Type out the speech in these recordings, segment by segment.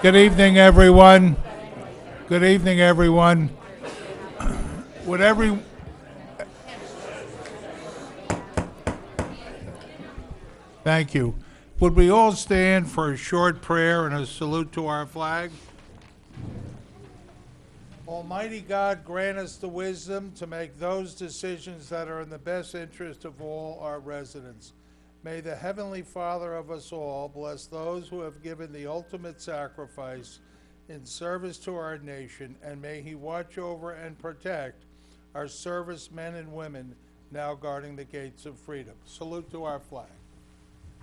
Good evening, everyone. Good evening, everyone. Would every Thank you. Would we all stand for a short prayer and a salute to our flag? Almighty God, grant us the wisdom to make those decisions that are in the best interest of all our residents. May the Heavenly Father of us all bless those who have given the ultimate sacrifice in service to our nation, and may He watch over and protect our servicemen and women now guarding the gates of freedom. Salute to our flag.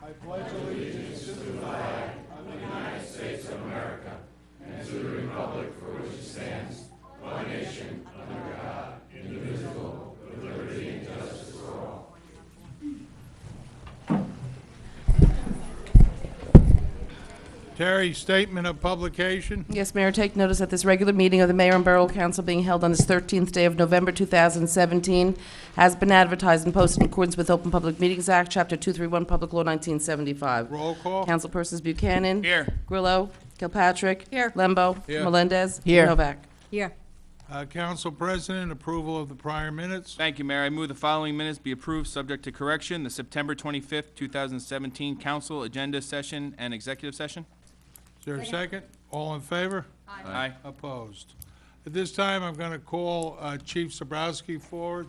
I pledge allegiance to the flag of the United States of America and to the republic for which it stands, one nation, under God, indivisible, with liberty and justice for all. Terry, statement of publication. Yes, Mayor, take notice that this regular meeting of the Mayor and Borough Council being held on this 13th day of November 2017 has been advertised and posted in accordance with Open Public Meetings Act, Chapter 231, Public Law 1975. Roll call. Councilpersons Buchanan. Here. Grillo. Kilpatrick. Here. Lembo. Here. Melendez. Here. Novak. Here. Council President, approval of the prior minutes. Thank you, Mayor. I move the following minutes be approved, subject to correction. The September 25th, 2017 council agenda session and executive session. Is there a second? All in favor? Aye. Opposed. At this time, I'm going to call Chief Zabrowski forward.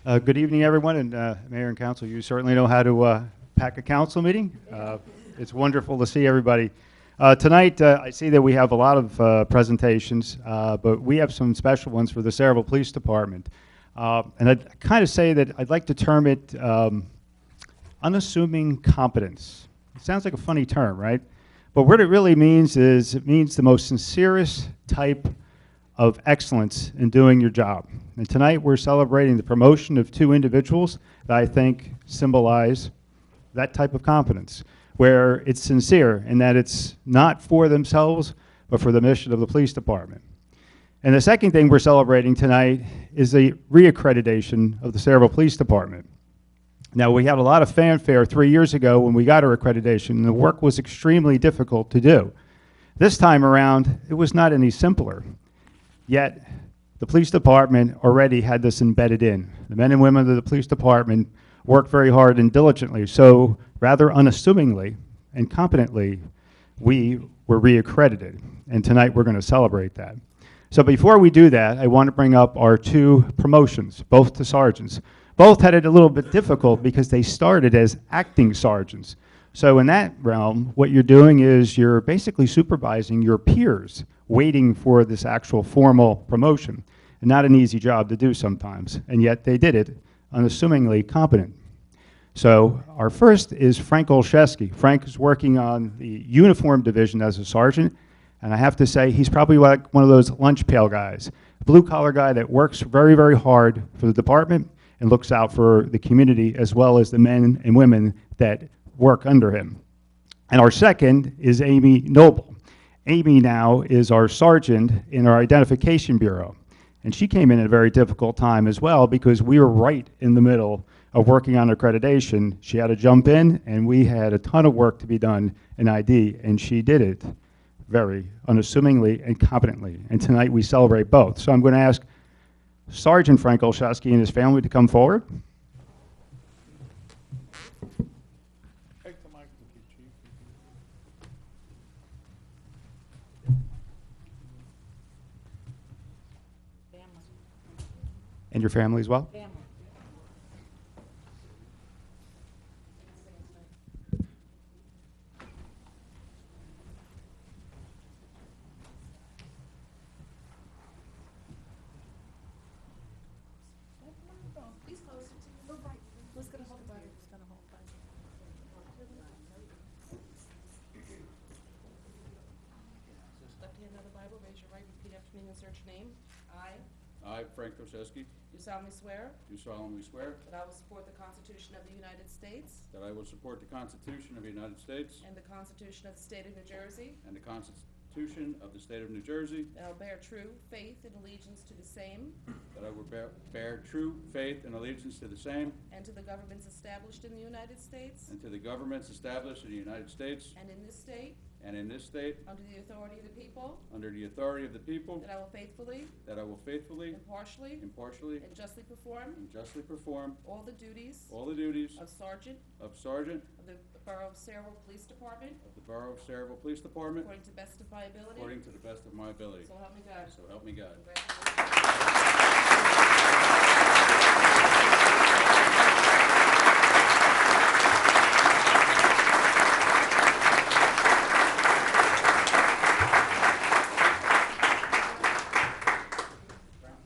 Good evening, everyone, and Mayor and Council. You certainly know how to pack a council meeting. It's wonderful to see everybody. Tonight, I see that we have a lot of presentations, but we have some special ones for the Saraville Police Department. And I'd kind of say that I'd like to term it unassuming competence. It sounds like a funny term, right? But what it really means is it means the most sincerest type of excellence in doing your job. And tonight we're celebrating the promotion of two individuals that I think symbolize that type of competence, where it's sincere and that it's not for themselves, but for the mission of the police department. And the second thing we're celebrating tonight is the reaccreditation of the Saraville Police Department. Now, we had a lot of fanfare 3 years ago when we got our accreditation, and the work was extremely difficult to do. This time around, it was not any simpler. Yet, the police department already had this embedded in. The men and women of the police department worked very hard and diligently, so rather unassumingly and competently, we were reaccredited. And tonight we're going to celebrate that. So before we do that, I want to bring up our two promotions, both to sergeants. Both had it a little bit difficult because they started as acting sergeants. So in that realm, what you're doing is you're basically supervising your peers, waiting for this actual formal promotion. And not an easy job to do sometimes, and yet they did it, unassumingly competent. So our first is Frank Olszewski. Frank is working on the uniform division as a sergeant, and I have to say he's probably like one of those lunch pail guys, a blue-collar guy that works very, very hard for the department and looks out for the community as well as the men and women that work under him. And our second is Amy Noble. Amy now is our sergeant in our identification bureau. And she came in at a very difficult time as well because we were right in the middle of working on accreditation. She had to jump in, and we had a ton of work to be done in ID, and she did it very unassumingly and competently. And tonight we celebrate both. So I'm going to ask Sergeant Frank Olszewski and his family to come forward. Take the mic with you, Chief. And your family as well. Left hand on the Bible, raise your right, repeat after me and insert your name. I, Frank Olszewski, Do solemnly swear do solemnly swear that I will support the Constitution of the United States that I will support the Constitution of the United States and the Constitution of the State of New Jersey, and the Constitution Constitution of the State of New Jersey, that I will bear true faith and allegiance to the same that I will bear true faith and allegiance to the same and to the governments established in the United States and to the governments established in the United States and in this state, and in this state, under the authority of the people, under the authority of the people, that I will faithfully, impartially, and justly perform all the duties of Sergeant of Sergeant of the Borough of Saraville Police Department of the Borough of Saraville Police Department according to the best of my ability. according to the best of my ability. So help me God. So help me God.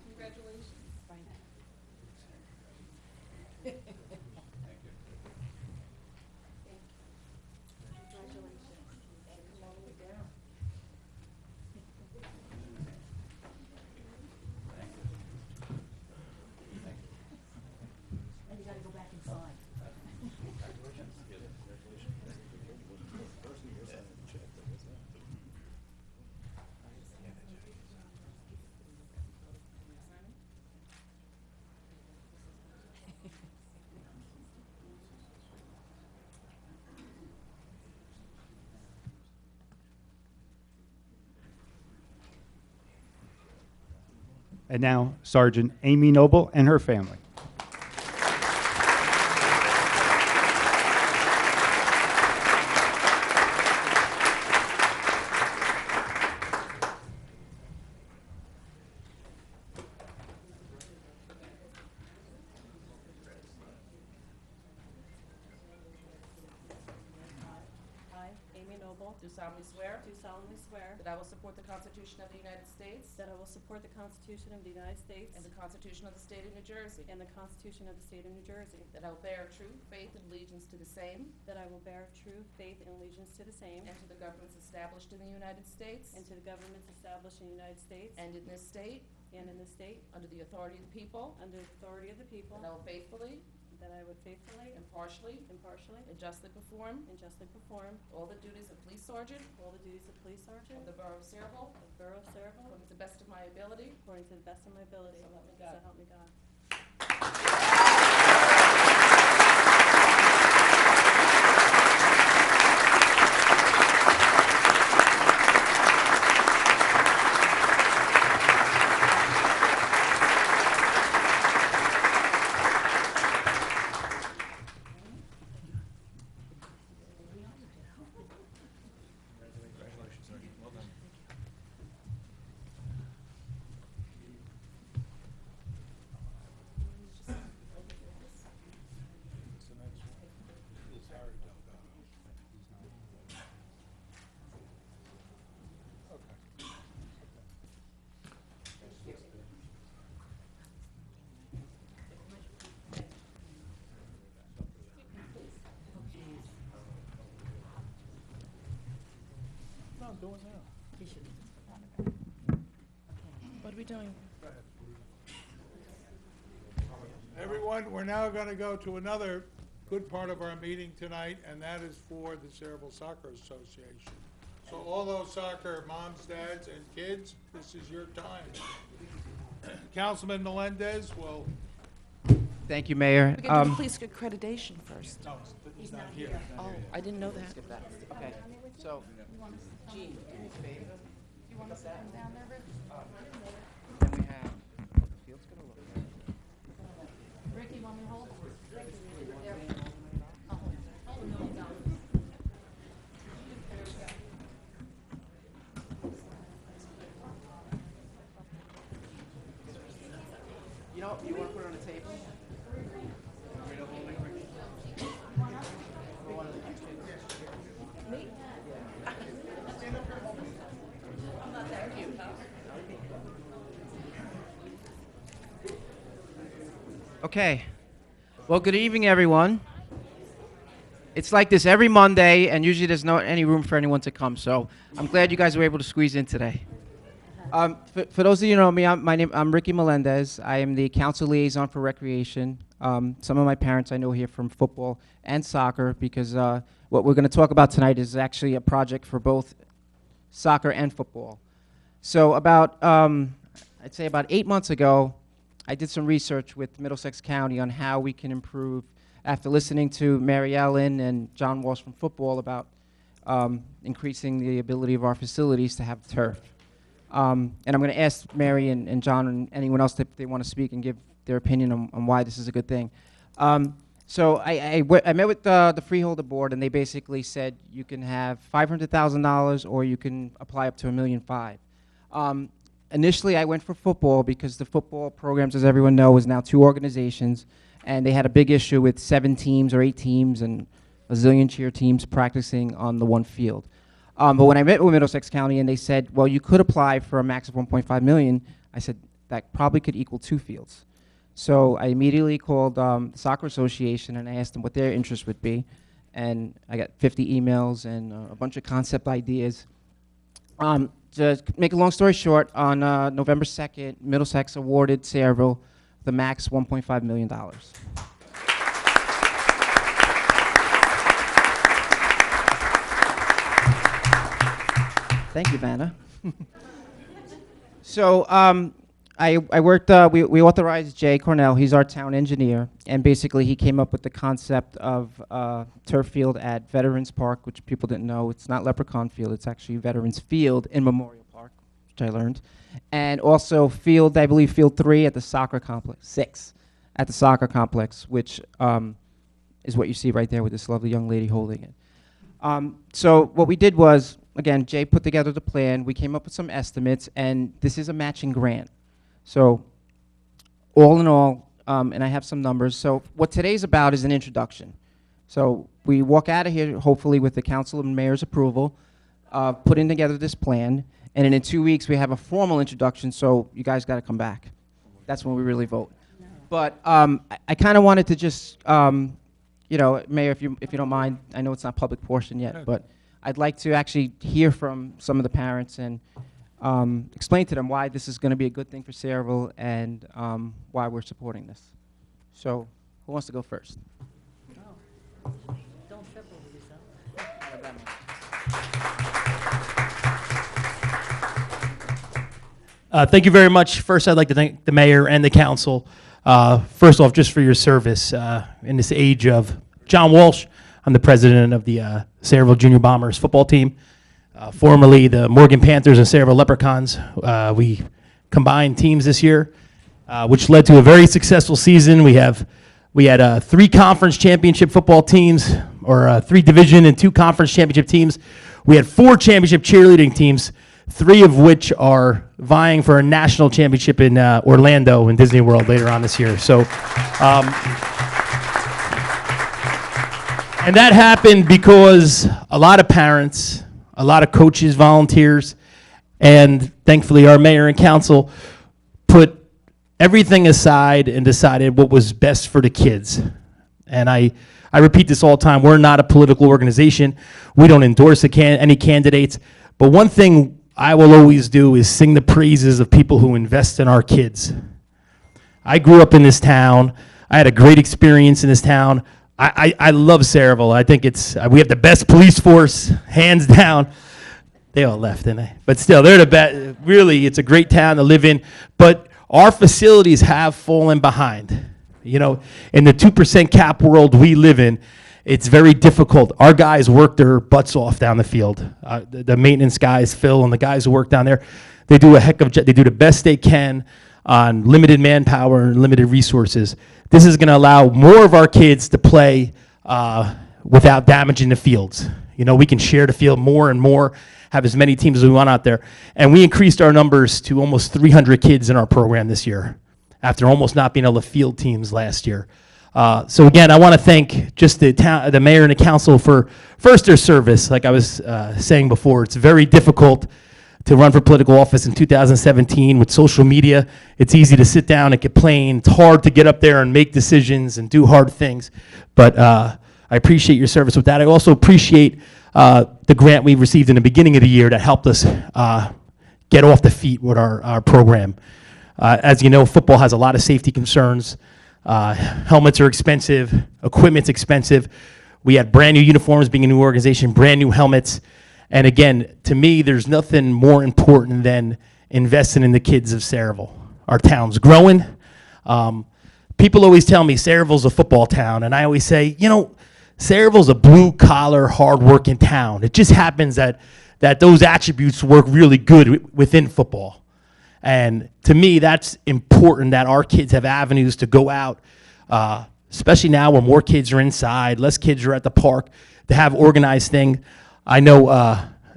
Congratulations. And now Sergeant Amy Noble and her family. I, Amy Noble, do solemnly swear that I will support the Constitution of the United States That I will support the Constitution of the United States and the Constitution of the State of New Jersey, and the Constitution of the State of New Jersey. that I will bear true faith and allegiance to the same That I will bear true faith and allegiance to the same and to the governments established in the United States and to the governments established in the United States and in this state, and in this state, under the authority of the people, under the authority of the people, that I will faithfully, that I would faithfully, impartially, impartially, and justly perform and justly perform all the duties of police sergeant all the duties of police sergeant of the Borough of Saraville of the Borough of Saraville according to the best of my ability. according to the best of my ability. So help me So God. help me God. No, do it now. What are we doing? Everyone, we're now going to go to another good part of our meeting tonight, and that is for the Saraville Soccer Association. So all those soccer moms, dads, and kids, this is your time. Councilman Melendez will, Thank you, Mayor. We can do police accreditation first. no, he's not here. Oh, I didn't know that. Okay, so, Gene, do me a favor. You want to sit down there, Rick? Then we have, the field's gonna look good. Ricky, want me to hold? You know, you wanna put it on the table? Okay. Well, good evening, everyone. It's like this every Monday, and usually there's not any room for anyone to come. So I'm glad you guys were able to squeeze in today. For those of you who know me, I'm Ricky Melendez. I am the council liaison for recreation. Some of my parents I know here from football and soccer because what we're going to talk about tonight is actually a project for both soccer and football. So about, I'd say about 8 months ago, I did some research with Middlesex County on how we can improve after listening to Mary Ellen and John Walsh from football about increasing the ability of our facilities to have turf. And I'm going to ask Mary and John and anyone else if they want to speak and give their opinion on why this is a good thing. So I met with the Freeholder Board, and they basically said you can have $500,000 or you can apply up to $1.5 million. Initially, I went for football because the football programs, as everyone knows, is now 2 organizations, and they had a big issue with 7 teams or 8 teams and a zillion cheer teams practicing on the one field. But when I met with Middlesex County and they said, well, you could apply for a max of $1.5 million, I said that probably could equal 2 fields. So I immediately called the Soccer Association and I asked them what their interest would be. And I got 50 emails and a bunch of concept ideas. To make a long story short, on November 2nd, Middlesex awarded Sayreville the max $1.5 million. Thank you, Vanna. So I worked, we authorized Jay Cornell, he's our town engineer, and basically he came up with the concept of turf field at Veterans Park, which people didn't know. It's not Leprechaun Field, it's actually Veterans Field in Memorial Park, which I learned. And also field, I believe field 3 at the soccer complex, 6 at the soccer complex, which is what you see right there with this lovely young lady holding it. So what we did was, again, Jay put together the plan, we came up with some estimates, and this is a matching grant. So all in all, and I have some numbers, so what today's about is an introduction. So we walk out of here, hopefully with the council and mayor's approval, putting together this plan, and then in 2 weeks we have a formal introduction, so you guys gotta come back. That's when we really vote. But I kinda wanted to just, you know, Mayor, if you don't mind, I know it's not public portion yet, but I'd like to actually hear from some of the parents and explain to them why this is going to be a good thing for Sayreville and why we're supporting this. So, who wants to go first? Don't trip over yourself. Thank you very much. First, I'd like to thank the mayor and the council. First off, just for your service in this age of John Walsh. I'm the president of the Sayreville Junior Bombers football team. Formerly the Morgan Panthers and Sayreville Leprechauns. We combined teams this year, which led to a very successful season. We had 3 conference championship football teams, or 3 division and 2 conference championship teams. We had 4 championship cheerleading teams, 3 of which are vying for a national championship in Orlando in Disney World later on this year. So, and that happened because a lot of parents, a lot of coaches, volunteers, and thankfully our mayor and council put everything aside and decided what was best for the kids. And I repeat this all the time, we're not a political organization. We don't endorse any candidates. But one thing I will always do is sing the praises of people who invest in our kids. I grew up in this town. I had a great experience in this town. I love Sayreville. I think we have the best police force, hands down. They all left, didn't they? But still, they're the best. Really, it's a great town to live in. But our facilities have fallen behind. You know, in the 2% cap world we live in, it's very difficult. Our guys work their butts off down the field. The maintenance guys, Phil, and the guys who work down there, they do they do the best they can on limited manpower and limited resources. This is going to allow more of our kids to play without damaging the fields. You know, we can share the field more and more, have as many teams as we want out there. And we increased our numbers to almost 300 kids in our program this year, after almost not being able to field teams last year. So again, I want to thank just the mayor and the council for first their service. Like I was saying before, it's very difficult to run for political office in 2017 with social media. It's easy to sit down and complain. It's hard to get up there and make decisions and do hard things. But I appreciate your service with that. I also appreciate the grant we received in the beginning of the year that helped us get off the feet with our program. As you know, football has a lot of safety concerns. Helmets are expensive. Equipment's expensive. We had brand new uniforms being a new organization, brand new helmets. And again, to me, there's nothing more important than investing in the kids of Sayreville. Our town's growing. People always tell me Sayreville's a football town, and I always say, you know, Sayreville's a blue-collar, hard-working town. It just happens that those attributes work really good within football. And to me, that's important that our kids have avenues to go out, especially now when more kids are inside, less kids are at the park, to have organized thing. I know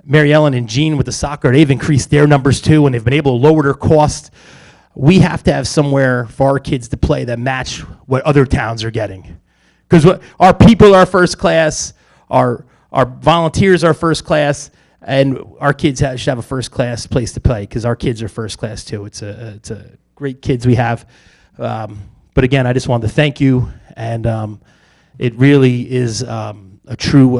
Mary Ellen and Jean with the soccer, they've increased their numbers too, and they've been able to lower their costs. We have to have somewhere for our kids to play that match what other towns are getting. Because our people are first class, our volunteers are first class, and our kids should have a first class place to play because our kids are first class too. It's a great kids we have. But again, I just wanted to thank you, and it really is a true.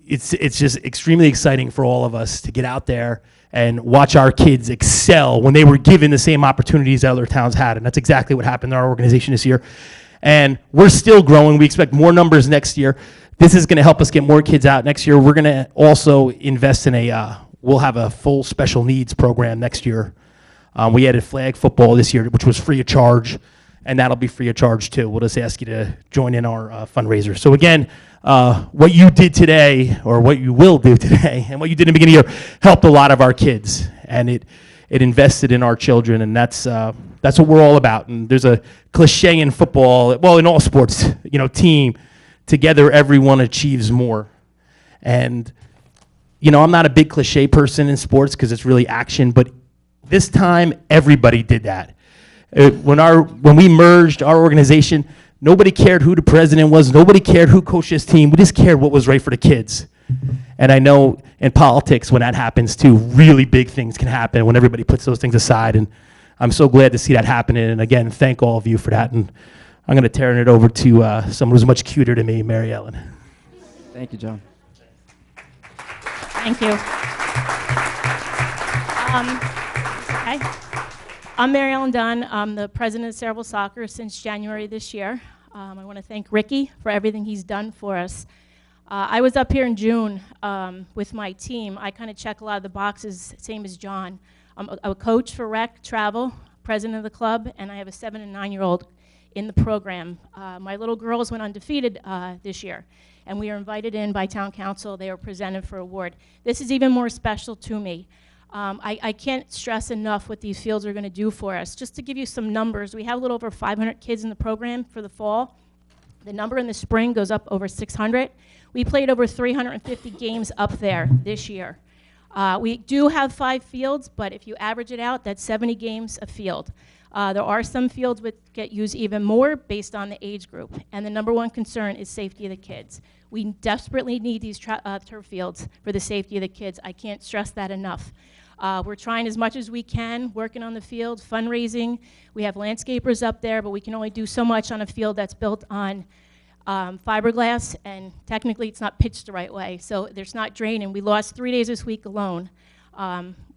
It's just extremely exciting for all of us to get out there and watch our kids excel when they were given the same opportunities that other towns had. And that's exactly what happened in our organization this year. And we're still growing. We expect more numbers next year. This is going to help us get more kids out next year. We're going to also invest in we'll have a full special needs program next year. We added flag football this year, which was free of charge, and that'll be free of charge too. We'll just ask you to join in our fundraiser. So again, what you did today, or what you will do today, and what you did in the beginning of the year helped a lot of our kids, and it invested in our children, and that's what we're all about. And there's a cliche in football, well, in all sports, you know, team, together everyone achieves more. And, you know, I'm not a big cliche person in sports because it's really action, but this time everybody did that. When we merged our organization, nobody cared who the president was. Nobody cared who coached this team. We just cared what was right for the kids. And I know in politics, when that happens too, really big things can happen when everybody puts those things aside. And I'm so glad to see that happening. And again, thank all of you for that. And I'm going to turn it over to someone who's much cuter than me, Mary Ellen. Thank you, John. Thank you. Okay. I'm Mary Ellen Dunn. I'm the president of Sayreville Soccer since January this year. I want to thank Ricky for everything he's done for us. I was up here in June with my team. I kind of check a lot of the boxes, same as John. I'm a coach for rec, travel, president of the club, and I have a 7- and 9-year-old in the program. My little girls went undefeated this year, and we were invited in by town council. They were presented for award. This is even more special to me. I can't stress enough what these fields are going to do for us. Just to give you some numbers, we have a little over 500 kids in the program for the fall. The number in the spring goes up over 600. We played over 350 games up there this year. We do have 5 fields, but if you average it out, that's 70 games a field. There are some fields that get used even more based on the age group, and the number one concern is safety of the kids. We desperately need these turf fields for the safety of the kids. I can't stress that enough. We're trying as much as we can, working on the field, fundraising. We have landscapers up there, but we can only do so much on a field that's built on fiberglass, and technically it's not pitched the right way, so there's not draining. We lost 3 days this week alone.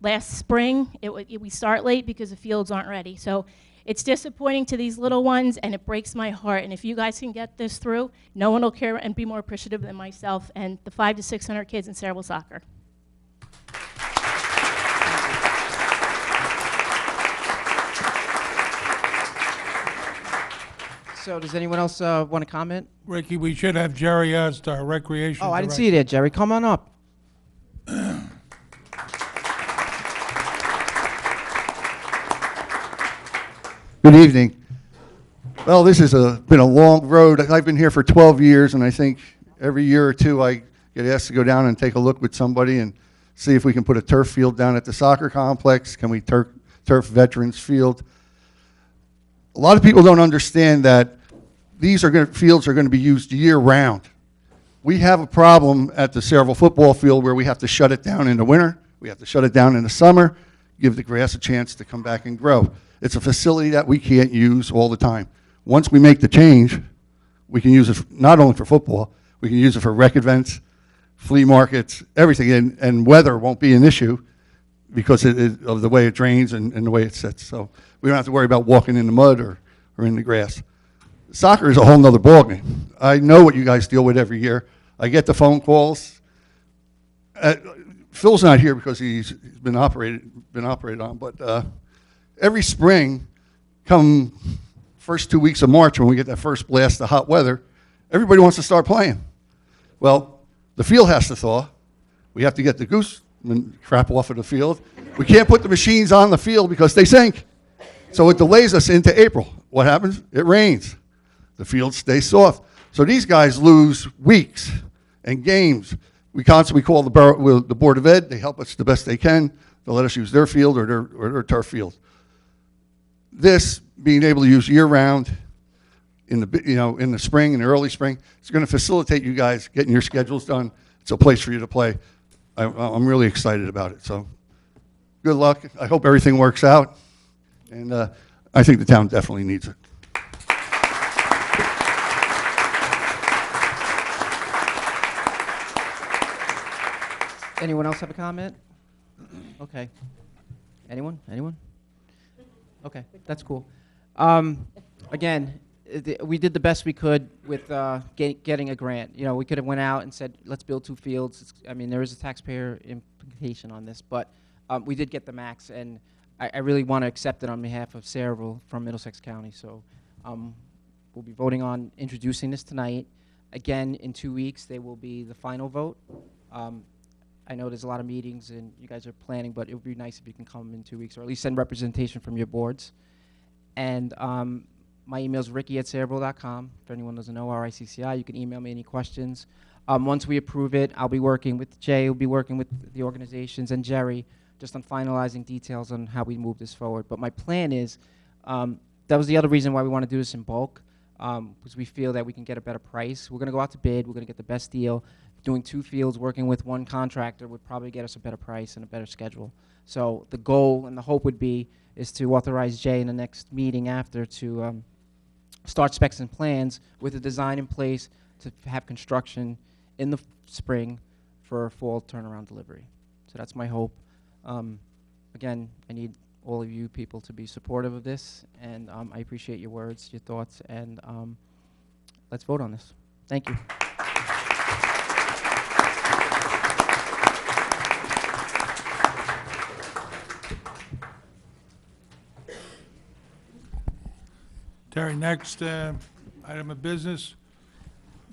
Last spring, we start late because the fields aren't ready. So it's disappointing to these little ones, and it breaks my heart. And if you guys can get this through, no one will care and be more appreciative than myself and the 500 to 600 kids in Sayreville Soccer. So does anyone else want to comment? Ricky, we should have Jerry Ust, our recreation Oh, I didn't director. see you there, Jerry. Come on up. Good evening. Well, this has been a long road. I've been here for 12 years, and I think every year or two I get asked to go down and take a look with somebody and see if we can put a turf field down at the soccer complex. Can we turf Veterans Field? A lot of people don't understand that these fields are going to be used year-round. We have a problem at the Sayreville football field where we have to shut it down in the winter, we have to shut it down in the summer, give the grass a chance to come back and grow. It's a facility that we can't use all the time. Once we make the change, we can use it not only for football, we can use it for rec events, flea markets, everything, and weather won't be an issue because of the way it drains and the way it sits. So we don't have to worry about walking in the mud or in the grass. Soccer is a whole nother ballgame. I know what you guys deal with every year. I get the phone calls. Phil's not here because he's been operated on, but every spring, come first 2 weeks of March when we get that first blast of hot weather, everybody wants to start playing. Well, the field has to thaw. We have to get the goose crap off of the field. We can't put the machines on the field because they sink. So it delays us into April. What happens? It rains. The field stays soft. So these guys lose weeks and games. We constantly call the Board of Ed. They help us the best they can. They'll let us use their field or their turf field. This, being able to use year-round in the spring and the early spring, it's going to facilitate you guys getting your schedules done. It's a place for you to play. I'm really excited about it. So good luck. I hope everything works out. And I think the town definitely needs it. Anyone else have a comment? Okay. Anyone? Okay, that's cool. Again, we did the best we could with getting a grant. You know, we could have went out and said, let's build 2 fields. I mean, there is a taxpayer implication on this, but we did get the max, and I really want to accept it on behalf of Saraville from Middlesex County. So we'll be voting on introducing this tonight. Again, in 2 weeks, there will be the final vote. I know there's a lot of meetings and you guys are planning, but it would be nice if you can come in 2 weeks, or at least send representation from your boards. And my email is ricky@saraville.com. If anyone doesn't know, RICCI, you can email me any questions. Once we approve it, I'll be working with Jay, we'll be working with the organizations, and Jerry, just on finalizing details on how we move this forward. But my plan is, that was the other reason why we want to do this in bulk, because we feel that we can get a better price. We're going to go out to bid, we're going to get the best deal. Doing 2 fields, working with 1 contractor would probably get us a better price and a better schedule. So the goal and the hope would be is to authorize Jay in the next meeting after to start specs and plans with a design in place to have construction in the spring for a fall turnaround delivery. So that's my hope. Again, I need all of you people to be supportive of this, and I appreciate your words, your thoughts, and let's vote on this. Thank you. Terry, next item of business.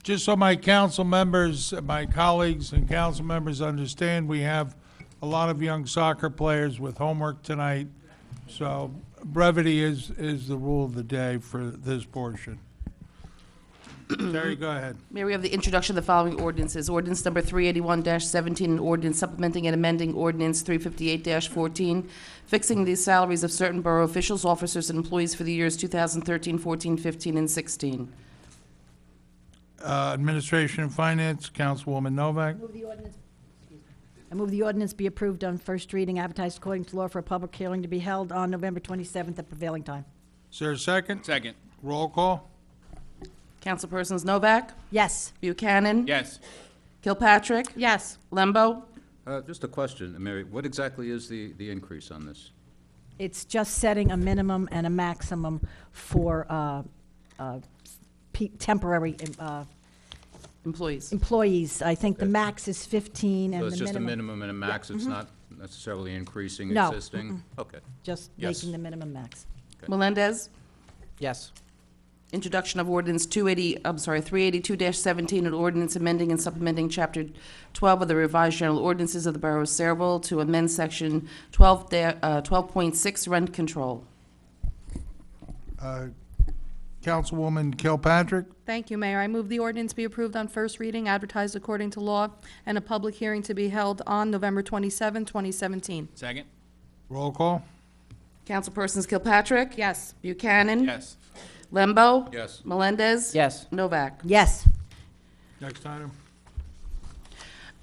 Just so my council members, my colleagues and council members understand, we have a lot of young soccer players with homework tonight. So brevity is the rule of the day for this portion. Terry, go ahead. Mayor, we have the introduction of the following ordinances. Ordinance number 381-17, an ordinance supplementing and amending ordinance 358-14, fixing the salaries of certain borough officials, officers, and employees for the years 2013, 14, 15, and 16. Administration and Finance, Councilwoman Novak. I move the ordinance be approved on first reading, advertised according to law for a public hearing to be held on November 27th at prevailing time. Is there a second? Second. Roll call. Councilpersons Novak, Yes. Buchanan, Yes. Kilpatrick, Yes. Lembo, Just a question, Mary, what exactly is the increase on this? It's just setting a minimum and a maximum for temporary employees. employees. I think the max is 15 and So the it's just a minimum, minimum and a max, it's not necessarily increasing No, existing? Okay. just Yes. making the minimum max. Melendez, Yes. introduction of ordinance 382-17, an ordinance amending and supplementing Chapter 12 of the revised general ordinances of the Borough of Saraville to amend Section 12.6 rent control. Councilwoman Kilpatrick. Thank you, Mayor. I move the ordinance be approved on first reading, advertised according to law, and a public hearing to be held on November 27, 2017. Second. Roll call. Councilpersons Kilpatrick, Yes. Buchanan, Yes. Lembo, Yes. Melendez, Yes. Novak. Yes. Next item.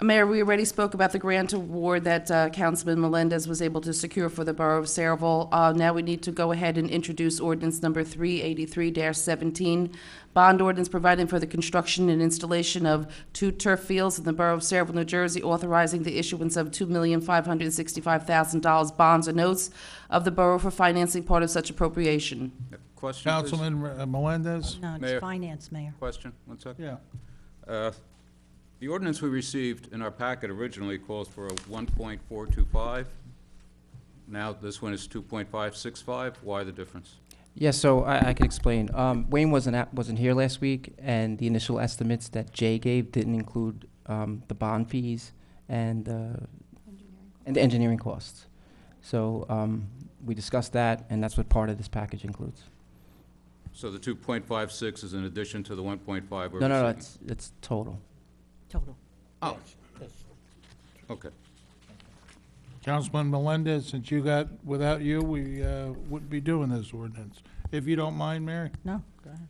Mayor, we already spoke about the grant award that Councilman Melendez was able to secure for the Borough of Saraville. Now we need to go ahead and introduce ordinance number 383-17, bond ordinance providing for the construction and installation of 2 turf fields in the Borough of Saraville, New Jersey, authorizing the issuance of $2,565,000 bonds or notes of the borough for financing part of such appropriation. Question, please? Councilman Melendez. No, Mayor. it's finance, Mayor. Question, one second. Yeah. The ordinance we received in our packet originally calls for a 1.425. Now this one is 2.565. Why the difference? Yes, so I can explain. Wayne wasn't here last week, and the initial estimates that Jay gave didn't include the bond fees and the engineering costs. So we discussed that, and that's what part of this package includes. So the 2.56 is in addition to the 1.5 we're No, receiving? it's total. Total. Oh, okay. Councilman Melendez, since without you, we wouldn't be doing this ordinance. If you don't mind, Mary? No, go ahead.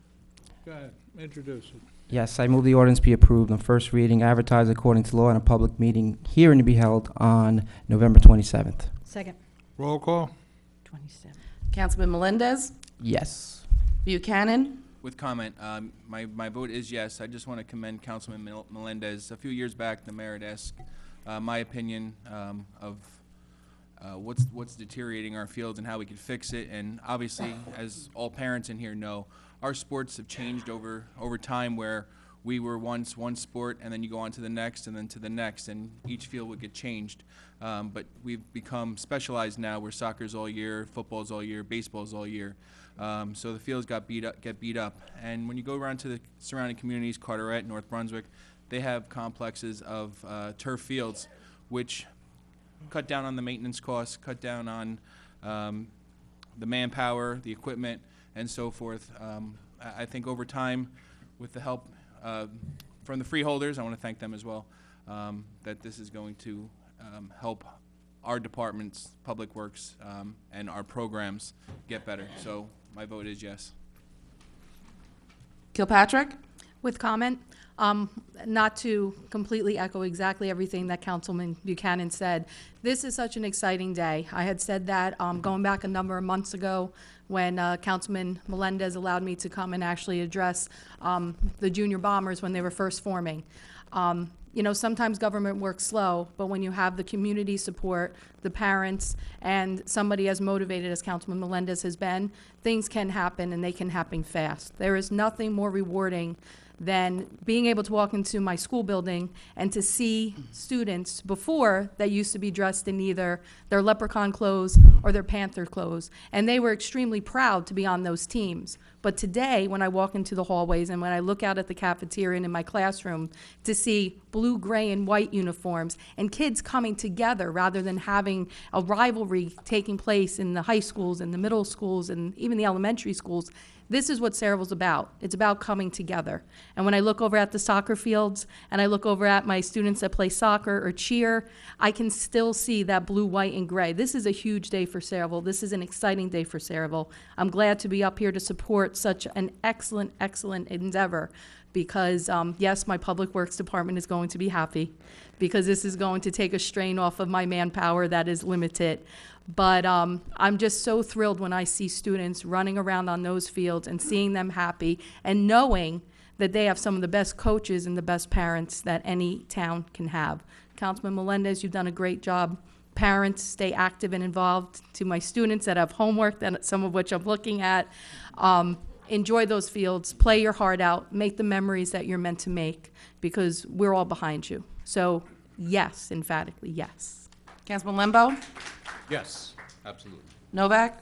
Go ahead, introduce it. Yes, I move the ordinance be approved on first reading, advertised according to law, and a public meeting hearing to be held on November 27th. Second. Roll call? 27. Councilman Melendez? Yes. Buchanan? With comment, my vote is yes. I just want to commend Councilman Melendez. A few years back, the mayor had asked my opinion of what's deteriorating our fields and how we could fix it. And obviously, as all parents in here know, our sports have changed over time, where we were once one sport, and then you go on to the next, and then to the next, and each field would get changed. But we've become specialized now, where soccer's all year, football's all year, baseball's all year. So the fields get beat up. And when you go around to the surrounding communities, Carteret, North Brunswick, they have complexes of turf fields, which cut down on the maintenance costs, cut down on the manpower, the equipment, and so forth. I think over time, with the help from the freeholders, I want to thank them as well, that this is going to help our departments, Public Works, and our programs get better. So my vote is yes. Kilpatrick? With comment, not to completely echo exactly everything that Councilman Buchanan said, this is such an exciting day. I had said that going back a number of months ago when Councilman Melendez allowed me to come and actually address the Junior Bombers when they were first forming. You know, sometimes government works slow, but when you have the community support, the parents, and somebody as motivated as Councilman Melendez has been, things can happen, and they can happen fast. There is nothing more rewarding than being able to walk into my school building and to see students before that used to be dressed in either their leprechaun clothes or their panther clothes. And they were extremely proud to be on those teams. But today, when I walk into the hallways and when I look out at the cafeteria and in my classroom to see blue, gray, and white uniforms and kids coming together rather than having a rivalry taking place in the high schools and the middle schools and even the elementary schools, this is what Saraville's about. It's about coming together. And when I look over at the soccer fields and I look over at my students that play soccer or cheer, I can still see that blue, white, and gray. This is a huge day for Saraville. This is an exciting day for Saraville. I'm glad to be up here to support such an excellent, excellent endeavor because, yes, my Public Works Department is going to be happy because this is going to take a strain off of my manpower that is limited. But I'm just so thrilled when I see students running around on those fields and seeing them happy and knowing that they have some of the best coaches and the best parents that any town can have. Councilman Melendez, you've done a great job. Parents, stay active and involved. To my students that have homework, that some of which I'm looking at, enjoy those fields, play your heart out, make the memories that you're meant to make because we're all behind you. So yes, emphatically yes. Councilman Lembo? Yes, absolutely. Novak?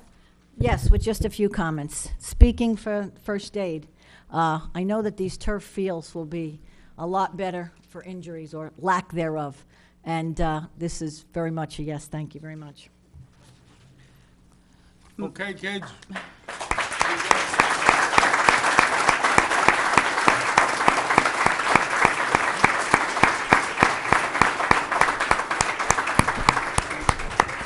Yes, with just a few comments. Speaking for first aid, I know that these turf fields will be a lot better for injuries or lack thereof. And this is very much a yes. Thank you very much. Okay, kids.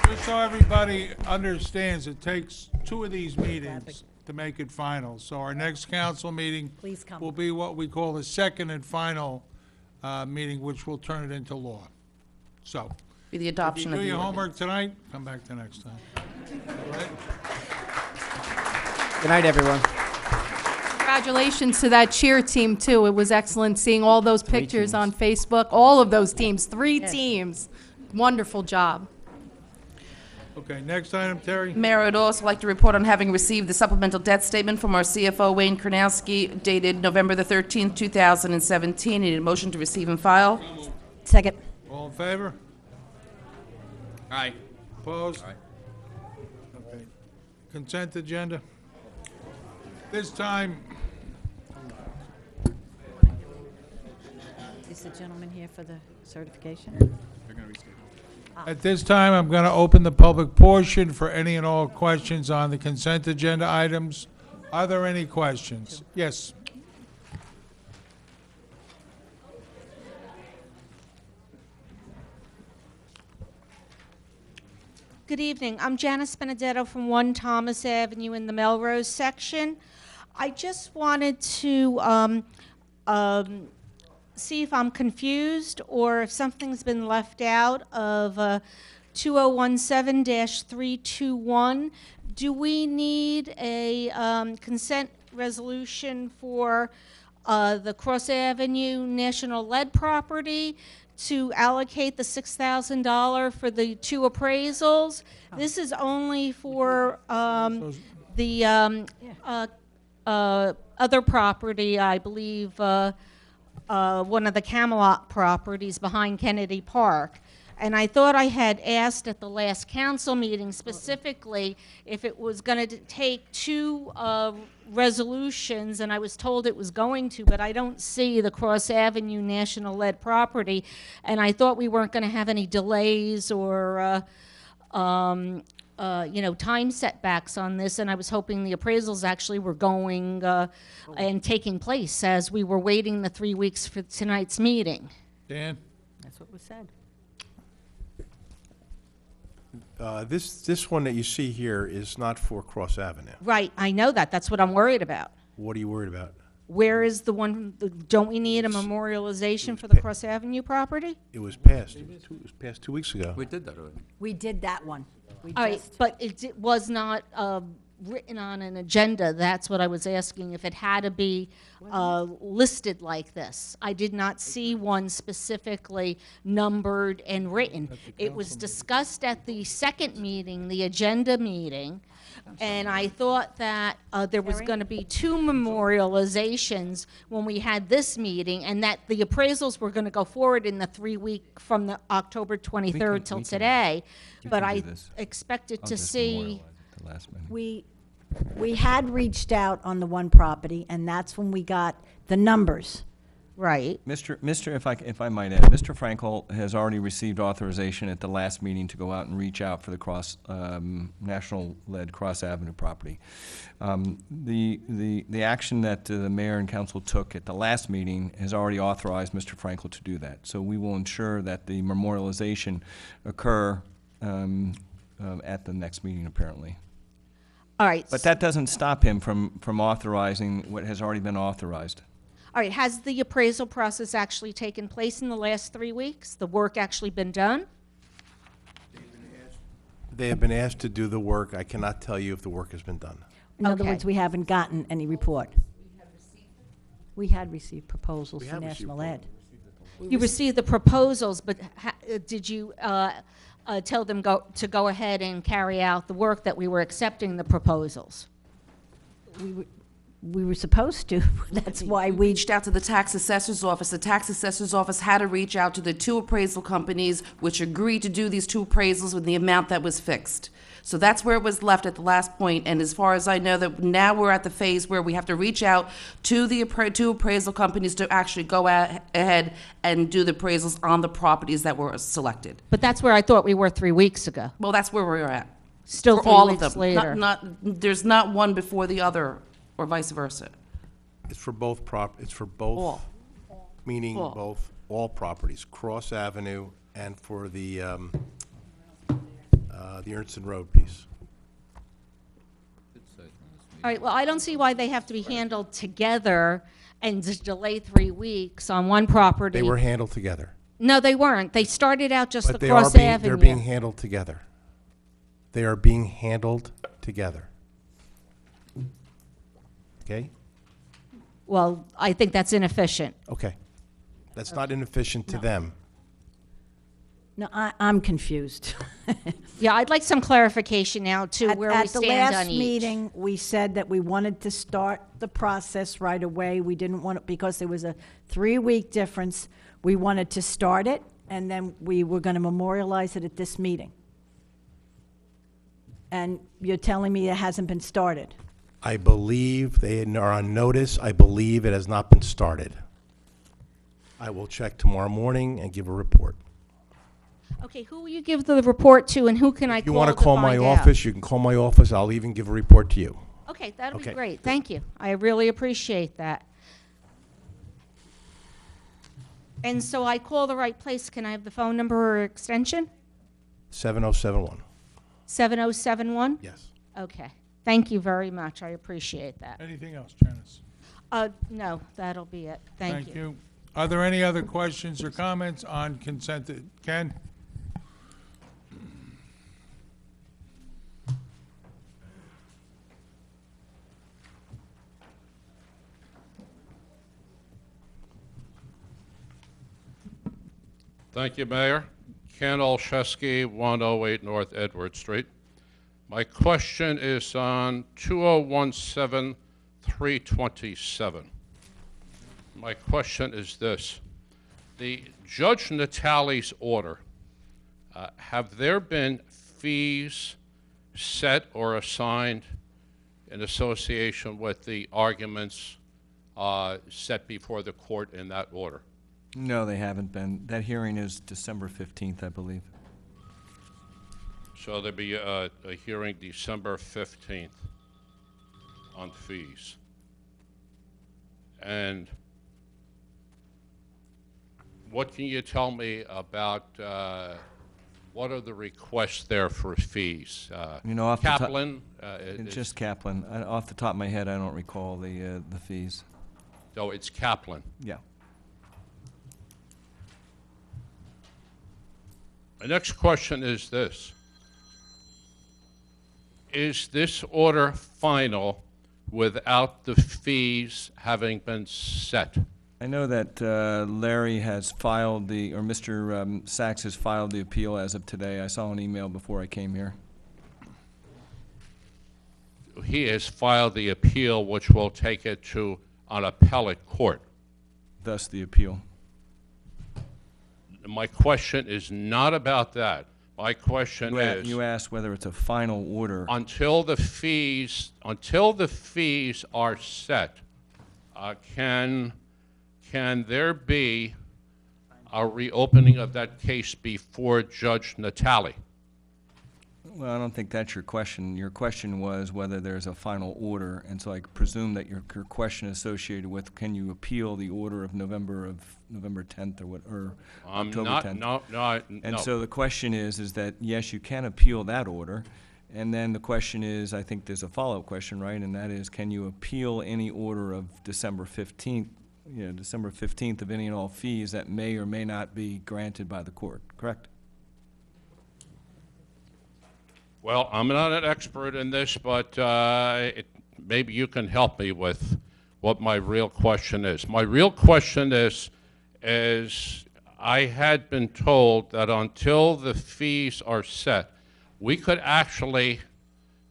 Just so everybody understands, it takes 2 of these meetings to make it final. So our next council meeting Please come. will be what we call the second and final meeting, which will turn it into law. So, Be the if adoption you of do the your ordinance. homework tonight, come back the next time. All right? Good night, everyone. Congratulations to that cheer team, too. It was excellent seeing all those pictures on Facebook, all of those teams, 3 Yes. teams. Wonderful job. Okay, next item, Terry. Mayor, I'd also like to report on having received the supplemental debt statement from our CFO, Wayne Karnowski, dated November the 13th, 2017. Need a motion to receive and file? Second. All in favor? Aye. Opposed? Okay. Consent agenda. This time, Is the gentleman here for the certification? They're gonna reschedule. at this time, I'm going to open the public portion for any and all questions on the consent agenda items. Are there any questions? Yes. Good evening. I'm Janice Benedetto from 1 Thomas Avenue in the Melrose section. I just wanted to see if I'm confused or if something's been left out of 2017-321. Do we need a consent resolution for the Cross Avenue National Lead property to allocate the $6,000 for the 2 appraisals? This is only for the other property, I believe, one of the Camelot properties behind Kennedy Park. And I thought I had asked at the last council meeting specifically if it was going to take 2 resolutions, and I was told it was going to, but I don't see the Cross Avenue National Lead property, and I thought we weren't going to have any delays or time setbacks on this, and I was hoping the appraisals actually were going and taking place as we were waiting the 3 weeks for tonight's meeting. Dan? That's what was said. This one that you see here is not for Cross Avenue. Right, I know that. That's what I'm worried about. What are you worried about? Where is the one, don't we need a memorialization for the Cross Avenue property? It was passed. It was passed 2 weeks ago. We did that already. We did that one. We All right, just, but it was not written on an agenda. That's what I was asking, if it had to be listed like this. I did not see one specifically numbered and written. It was discussed at the second meeting, the agenda meeting, and I thought that there was going to be 2 memorializations when we had this meeting, and that the appraisals were going to go forward in the 3-week from the October 23rd till today. But I expected to see. we had reached out on the one property, and that's when we got the numbers. Right. If I might add, Mr. Frankel has already received authorization at the last meeting to go out and reach out for the National Lead Cross Avenue property. The action that the mayor and council took at the last meeting has already authorized Mr. Frankel to do that. So we will ensure that the memorialization occur at the next meeting, apparently. All right. But that doesn't stop him from authorizing what has already been authorized. All right, has the appraisal process actually taken place in the last 3 weeks? The work actually been done? They have been asked to do the work. I cannot tell you if the work has been done. In other Okay. words, we haven't gotten any report. We had received proposals We for have received National Ed. You received the proposals, but did you tell them to go ahead and carry out the work that we were accepting the proposals? We were supposed to. That's why we Reached out to the tax assessor's office. The tax assessor's office had to reach out to the 2 appraisal companies, which agreed to do these 2 appraisals with the amount that was fixed. So that's where it was left at the last point, and as far as I know, that now we're at the phase where we have to reach out to the 2 appraisal companies to actually go ahead and do the appraisals on the properties that were selected. But that's where I thought we were 3 weeks ago. Well, that's where we're at. Still For 3 all of weeks them. later. There's not one before the other, or vice versa. It's for both it's for All. both, meaning All. all properties, Cross Avenue and for the Ernst Road piece. All right, well, I don't see why they have to be handled together and just delay 3 weeks on one property. They were handled together. No, they weren't. They started out just But the they are Cross being, Avenue. they're being handled together. They are being handled together. Okay? Well, I think that's inefficient. Okay. That's not inefficient to them. No, I'm confused. Yeah, I'd like some clarification now to where we At the stand last on each. meeting, we said that we wanted to start the process right away. We didn't want it, because there was a 3-week difference. We wanted to start it, and then we were going to memorialize it at this meeting. And you're telling me it hasn't been started? I believe they are on notice. I believe it has not been started. I will check tomorrow morning and give a report. Okay, who will you give the report to, and who can I If you call want to to call my find out? office, you can call my office. I'll even give a report to you. Okay, that'll Okay. be great. Thank you. I really appreciate that. And so I call the right place. Can I have the phone number or extension? 7071. 7071? Yes. Okay. Thank you very much. I appreciate that. Anything else, Janice? No, that'll be it. Thank you. Are there any other questions or comments on consent? Ken? Thank you, Mayor. Ken Olszewski, 108 North Edward Street. My question is on 2017-327. My question is this. The Judge Natale's order, have there been fees set or assigned in association with the arguments set before the court in that order? No, they haven't been. That hearing is December 15th, I believe. So there'll be a hearing December 15th on fees. And what can you tell me about what are the requests there for fees? You know, off the top- Kaplan? It's just Kaplan. Off the top of my head, I don't recall the fees. So it's Kaplan. Yeah. My next question is this. Is this order final without the fees having been set? I know that Larry has filed or Mr. Sachs has filed the appeal as of today. I saw an email before I came here. He has filed the appeal, which will take it to an appellate court. Thus the appeal. My question is not about that. My question is, You asked whether it's a final order. until the fees are set, can there be a reopening of that case before Judge Natale? Well, I don't think that's your question. Your question was whether there's a final order, and so I presume that your question associated with, can you appeal the order of November 10th or October 10th? No. And so the question is that, yes, you can appeal that order, and then the question is, I think there's a follow-up question, right? And that is, can you appeal any order of December 15th, December 15th of any and all fees that may or may not be granted by the court, correct? Well, I'm not an expert in this, but maybe you can help me with what my real question is. My real question is I had been told that until the fees are set, we could actually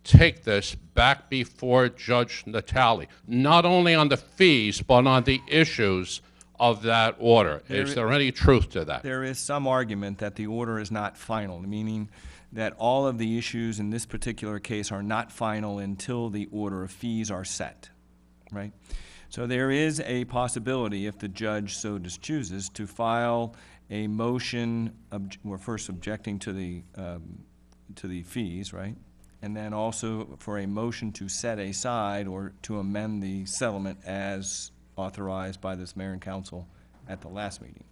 take this back before Judge Natale, not only on the fees, but on the issues of that order. Is there any truth to that? There is some argument that the order is not final, meaning that all of the issues in this particular case are not final until the order of fees are set, right? So there is a possibility, if the judge so chooses, to file a motion, we're first objecting to the fees, right? And then also for a motion to set aside or to amend the settlement as authorized by this mayor and council at the last meeting.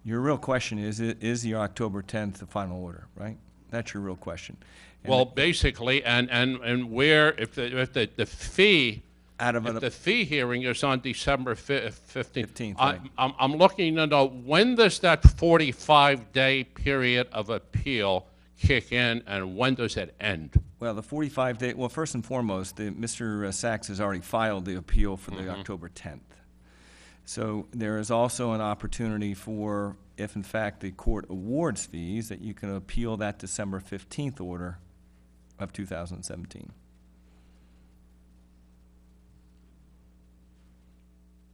Your real question is the October 10th the final order, right? That's your real question. And Well, basically, and where, if the fee, if the fee hearing is on December 15th, right. I'm looking to know, when does that 45-day period of appeal kick in, and when does it end? Well, the 45-day, well, first and foremost, Mr. Sachs has already filed the appeal for the October 10th. So there is also an opportunity for, if in fact the court awards fees, that you can appeal that December 15th order of 2017.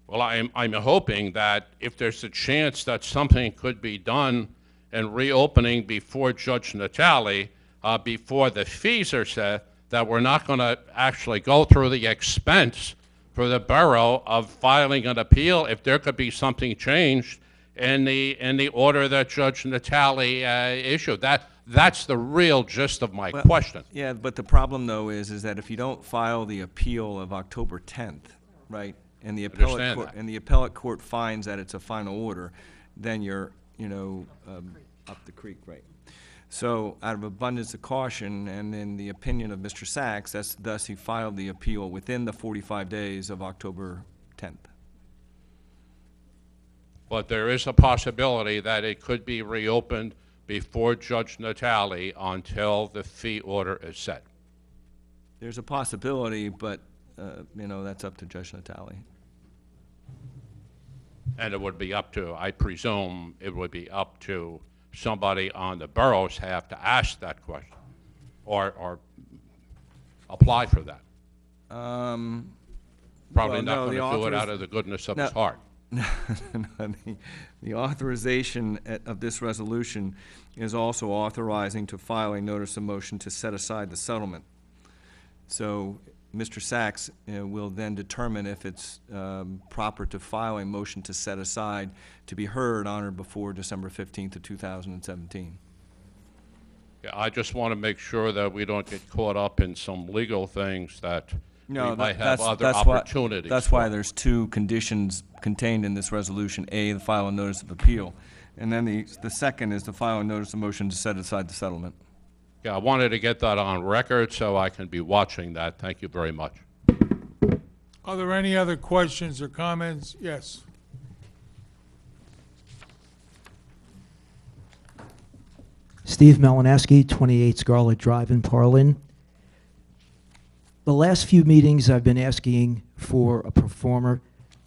Well, I'm hoping that if there's a chance that something could be done in reopening before Judge Natale, before the fees are set, that we're not going to actually go through the expense for the borough of filing an appeal if there could be something changed in the order that Judge Natale issued. That's the real gist of my question. Yeah, but the problem though is that if you don't file the appeal of October 10th, right, and the appellate court finds that it's a final order, then you're, up the creek, right? So out of abundance of caution, and in the opinion of Mr. Sachs, thus he filed the appeal within the 45 days of October 10th. But there is a possibility that it could be reopened before Judge Natale until the fee order is set. There's a possibility, but, that's up to Judge Natale. And it would be up to, I presume, it would be up to somebody on the borough's have to ask that question or apply for that. Probably not going to do it out of the goodness of his heart. The authorization of this resolution is also authorizing to file a notice of motion to set aside the settlement. So Mr. Sachs will then determine if it's proper to file a motion to set aside to be heard on or before December 15th of 2017. Yeah, I just want to make sure that we don't get caught up in some legal things that we might have other opportunities. That's why there's two conditions contained in this resolution. A, the file a notice of appeal, and then the second is to file a notice of motion to set aside the settlement. Yeah, I wanted to get that on record so I can be watching that. Thank you very much. Are there any other questions or comments? Yes. Steve Malinaski, 28 Scarlet Drive in Parlin. The last few meetings I've been asking for a performer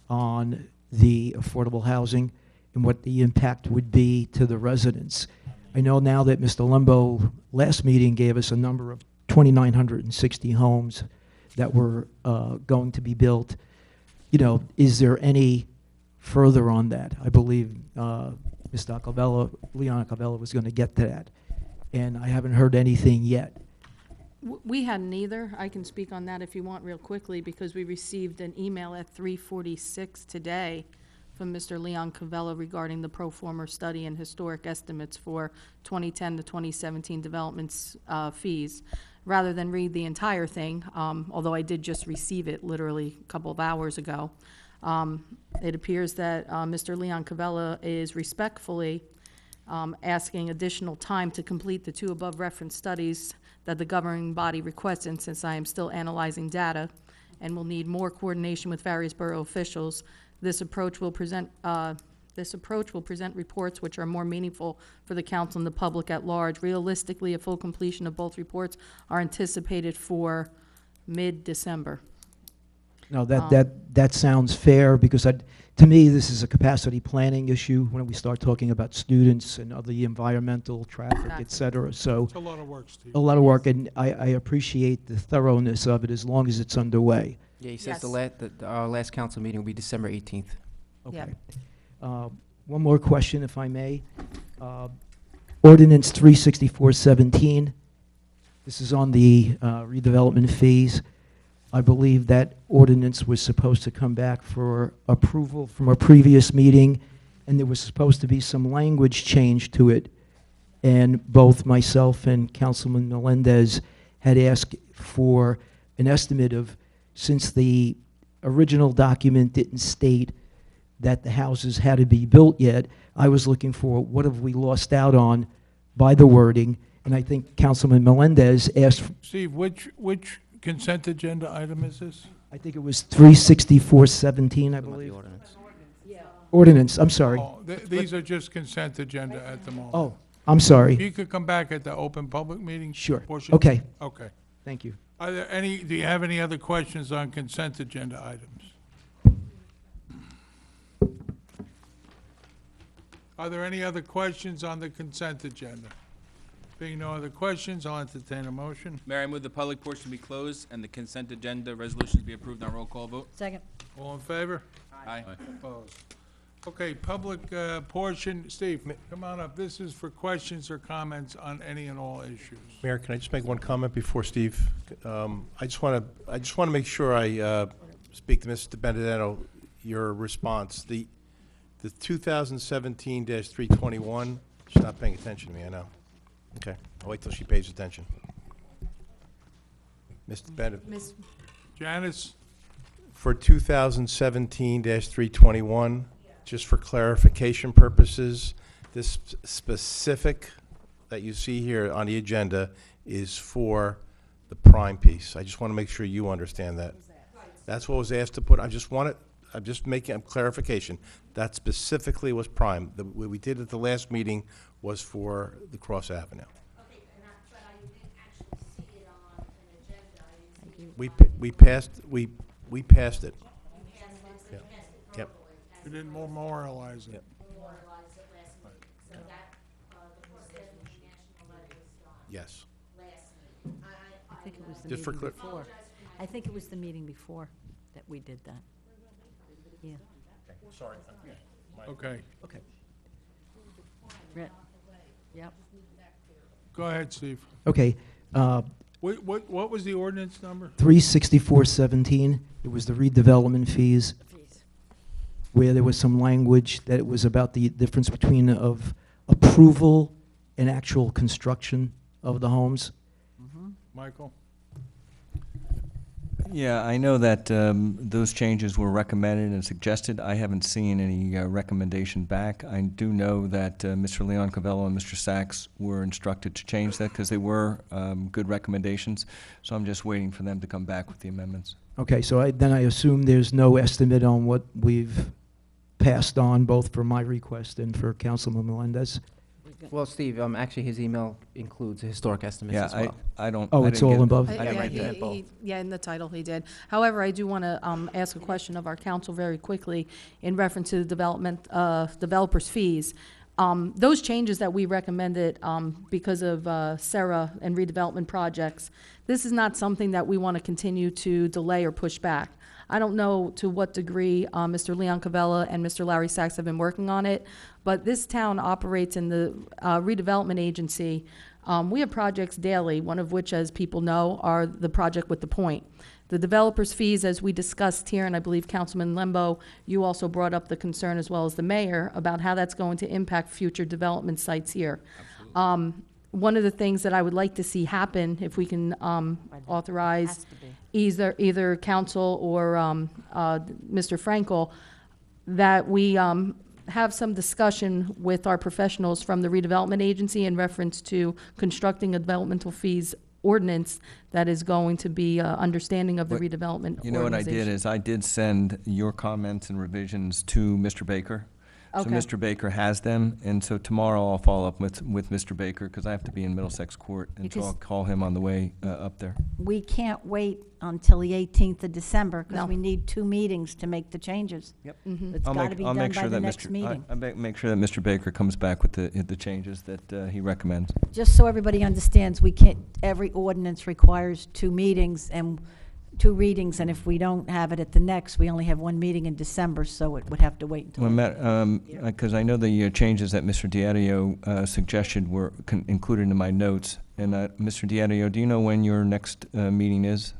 on the affordable housing and what the impact would be to the residents. I know now that Mr. Lembo last meeting gave us a number of 2,960 homes that were going to be built. Is there any further on that? I believe Mr. Acabella, Leon Acabella was going to get to that, and I haven't heard anything yet. We hadn't either. I can speak on that if you want real quickly, because we received an email at 3:46 today from Mr. Leon Cavella regarding the pro forma study and historic estimates for 2010 to 2017 developments fees. Rather than read the entire thing, although I did just receive it literally a couple of hours ago, it appears that Mr. Leon Cavella is respectfully asking additional time to complete the two above referenced studies that the governing body requested, since I am still analyzing data and will need more coordination with various borough officials. This approach will present reports which are more meaningful for the council and the public at large. Realistically, a full completion of both reports are anticipated for mid-December. No, that sounds fair, because to me, this is a capacity planning issue when we start talking about students and other environmental, traffic, et cetera. So It's a lot of work, Steve. a lot of work, and I appreciate the thoroughness of it as long as it's underway. Yeah, he says our last council meeting will be December 18th. Okay. One more question, if I may. Ordinance 36417. This is on the redevelopment fees. I believe that ordinance was supposed to come back for approval from a previous meeting, and there was supposed to be some language change to it. And both myself and Councilman Melendez had asked for an estimate of, since the original document didn't state that the houses had to be built yet, I was looking for what have we lost out on by the wording, and I think Councilman Melendez asked. Steve, which consent agenda item is this? I think it was 36417, I believe. Ordinance, I'm sorry. Oh, these are just consent agenda at the moment. Oh, I'm sorry. You could come back at the open public meeting Sure. portion? Okay. Okay. Thank you. Are there do you have any other questions on consent agenda items? Are there any other questions on the consent agenda? Being no other questions, I'll entertain a motion. Mayor, I move the public portion be closed and the consent agenda resolutions be approved on roll call vote. Second. All in favor? Aye. Opposed? Okay, public portion, Steve, come on up. This is for questions or comments on any and all issues. Mayor, can I just make one comment before Steve? I just want to make sure I speak to Mr. Benedetto, your response. The 2017-321, she's not paying attention to me, I know. Okay, I'll wait till she pays attention. Mr. Benedetto. Ms. Janice? For 2017-321, just for clarification purposes, this specific that you see here on the agenda is for the prime piece. I just want to make sure you understand that. That's what was asked to put. I'm just making a clarification. That specifically was prime. What we did at the last meeting was for the Cross Avenue. But I didn't actually see it on an agenda. We passed it. Yep. Yep. We didn't memorialize it. Yes. I think it was the Just for meeting clar- before. I think it was the meeting before that we did that. Yeah. Sorry. Okay. Okay. Yep. Go ahead, Steve. Okay, What was the ordinance number? 36417, it was the redevelopment fees, where there was some language that it was about the difference between of approval and actual construction of the homes. Michael? Yeah, I know that those changes were recommended and suggested. I haven't seen any recommendation back. I do know that Mr. Leon Cavello and Mr. Sachs were instructed to change that because they were good recommendations. So I'm just waiting for them to come back with the amendments. Okay, so then I assume there's no estimate on what we've passed on, both for my request and for Councilman Melendez? Well, Steve, actually, his email includes historic estimates Yeah, as well. I don't. Oh, I it's didn't all get- above? I didn't Yeah, write that. yeah, in the title he did. However, I do want to ask a question of our council very quickly in reference to the developers' fees. Those changes that we recommended because of Sarah and redevelopment projects, this is not something that we want to continue to delay or push back. I don't know to what degree Mr. Leon Cavella and Mr. Larry Sachs have been working on it, but this town operates in the redevelopment agency. We have projects daily, one of which, as people know, are the project with the Point. The developers' fees, as we discussed here, and I believe Councilman Lembo, you also brought up the concern as well as the mayor about how that's going to impact future development sites here. One of the things that I would like to see happen, if we can authorize either council or Mr. Frankel, that we have some discussion with our professionals from the redevelopment agency in reference to constructing a developmental fees ordinance that is going to be understanding of the redevelopment You know what I did organization. is I did send your comments and revisions to Mr. Baker. So Okay. Mr. Baker has them, and so tomorrow I'll follow up with Mr. Baker, because I have to be in Middlesex Court, and so Because- I'll call him on the way up there. We can't wait until the 18th of December, because No. we need 2 meetings to make the changes. Yep. It's got to be done by the next meeting. I'll make sure that Mr. Baker comes back with the changes that he recommends. Just so everybody understands, we can't, every ordinance requires 2 meetings and 2 readings, and if we don't have it at the next, we only have 1 meeting in December, so it would have to wait until. Because I know the changes that Mr. Diadio suggested were included in my notes. And Mr. Diadio, do you know when your next meeting is?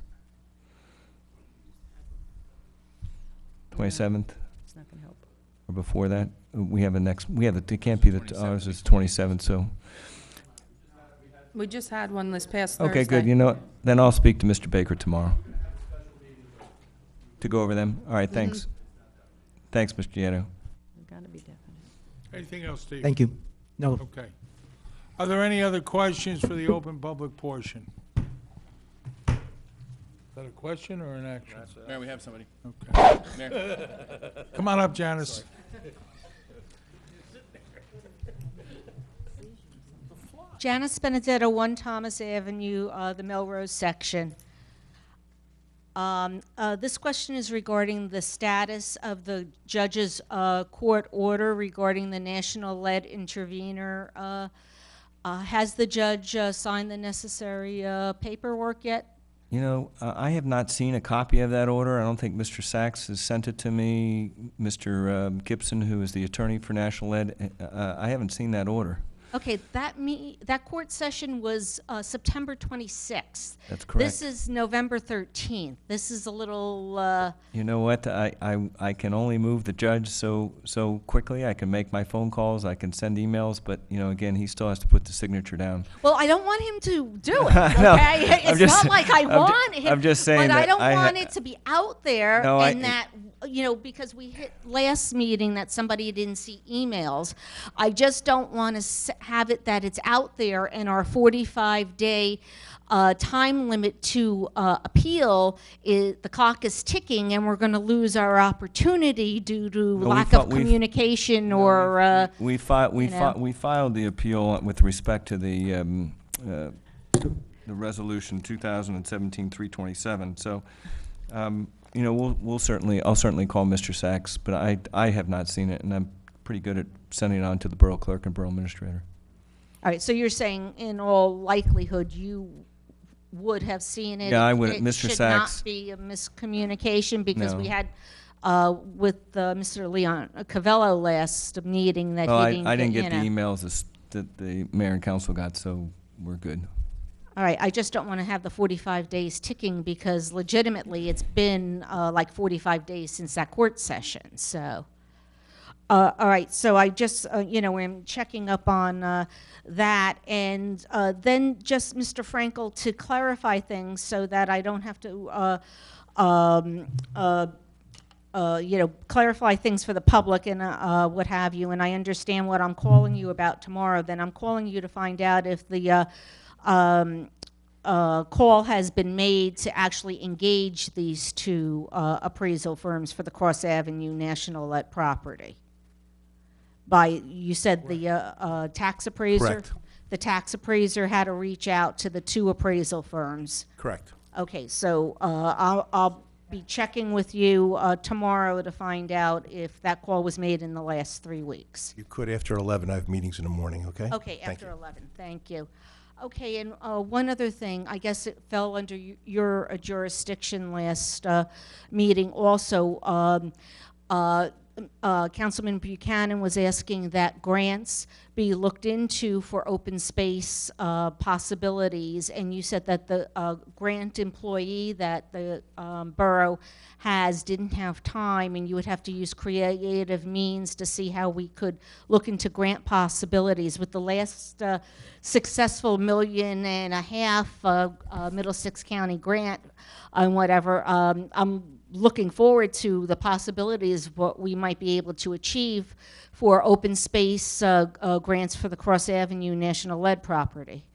27th? It's not going to help. Or before that? It can't be ours is 27th, so. We just had one this past Thursday. Okay, good. You know what? Then I'll speak to Mr. Baker tomorrow. To go over them? All right, thanks. Thanks, Mr. Diadio. Got to be definite. Anything else, Steve? Thank you. No. Okay. Are there any other questions for the open public portion? Is that a question or an action? Mayor, we have somebody. Okay. Mayor. Come on up, Janice. Janice Benedetto, 1 Thomas Avenue, the Melrose section. This question is regarding the status of the judge's court order regarding the national lead intervenor. Has the judge signed the necessary paperwork yet? You know, I have not seen a copy of that order. I don't think Mr. Sachs has sent it to me. Mr. Gibson, who is the attorney for National Lead, I haven't seen that order. Okay, that court session was September 26th. That's correct. This is November 13th. This is a little. You know what? I can only move the judge so quickly. I can make my phone calls. I can send emails. But, you know, again, he still has to put the signature down. Well, I don't want him to do it, No, okay? It's just- not like I want him. I'm just saying but I that don't I want it to be out there No, and that, you know, because we hit last meeting that somebody didn't see emails. I just don't want to have it that it's out there and our 45-day time limit to appeal, the clock is ticking and we're going to lose our opportunity due to lack of communication or. We filed the appeal with respect to the resolution 2017-327. So, you know, I'll certainly call Mr. Sachs, but I have not seen it, and I'm pretty good at sending it on to the borough clerk and borough administrator. All right, so you're saying in all likelihood you would have seen it? Yeah, I would. It Mr. should Sachs. not be a miscommunication because No. we had with Mr. Leon Cavello last meeting that Well, he didn't I didn't get, get the emails that the mayor and council got, so we're good. All right, I just don't want to have the 45 days ticking because legitimately it's been like 45 days since that court session, so. All right, so I just, you know, I'm checking up on that. And then just, Mr. Frankel, to clarify things so that I don't have to, you know, clarify things for the public and what have you. And I understand what I'm calling you about tomorrow. Then I'm calling you to find out if the call has been made to actually engage these two appraisal firms for the Cross Avenue National Let property. You said the tax appraiser? Correct. The tax appraiser had to reach out to the two appraisal firms. Correct. Okay, so I'll be checking with you tomorrow to find out if that call was made in the last 3 weeks. You could after 11. I have meetings in the morning, okay? Okay, Thank after you. 11, thank you. Okay, and one other thing, I guess it fell under your jurisdiction last meeting also. Councilman Buchanan was asking that grants be looked into for open space possibilities, and you said that the grant employee that the borough has didn't have time, and you would have to use creative means to see how we could look into grant possibilities. With the last successful $1.5 million Middlesex County grant and whatever, I'm looking forward to the possibilities of what we might be able to achieve for open space grants for the Cross Avenue National Lead property.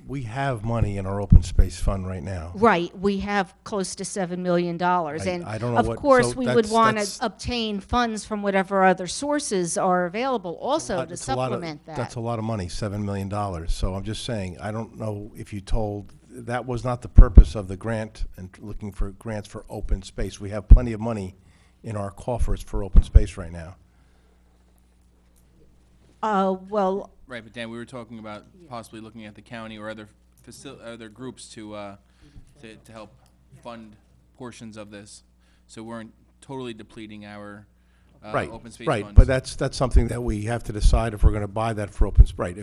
We have money in our open space fund right now. Right, we have close to $7 million, and I don't know of what- course so we would that's- want that's- to obtain funds from whatever other sources are available also to That's a lot of- supplement that. That's a lot of money, $7 million. So I'm just saying, I don't know if you told, that was not the purpose of the grant and looking for grants for open space. We have plenty of money in our coffers for open space right now. Well, Right, but Dan, we were talking about possibly looking at the county or other other groups to help fund portions of this, so we weren't totally depleting our Right, open space right, funds. but that's something that we have to decide if we're gonna buy that for open, right,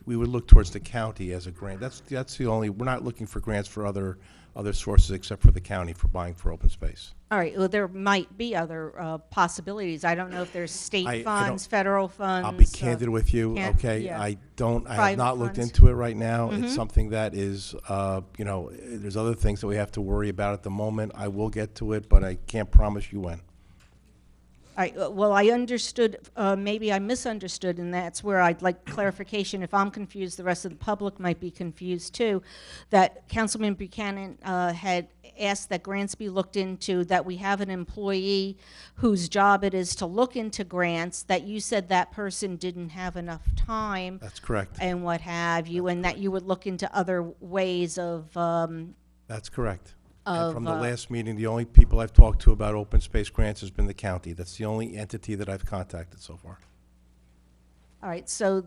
we would look towards the county as a grant. That's the only, we're not looking for grants for other sources except for the county for buying for open space. all right, well, there might be other possibilities. I don't know if there's state I funds, don't- federal funds. I'll be candid with you, okay? yeah. I have Private not looked funds. into it right now. Mhm. It's something that is, you know, there's other things that we have to worry about at the moment. I will get to it, but I can't promise you when. Well, I understood, maybe I misunderstood, and that's where I'd like clarification. If I'm confused, the rest of the public might be confused too, that Councilman Buchanan had asked that grants be looked into, that we have an employee whose job it is to look into grants, that you said that person didn't have enough time. That's correct. And what have you, and that you would look into other ways of That's correct. And of, from the uh, last meeting, the only people I've talked to about open space grants has been the county. That's the only entity that I've contacted so far. All right, so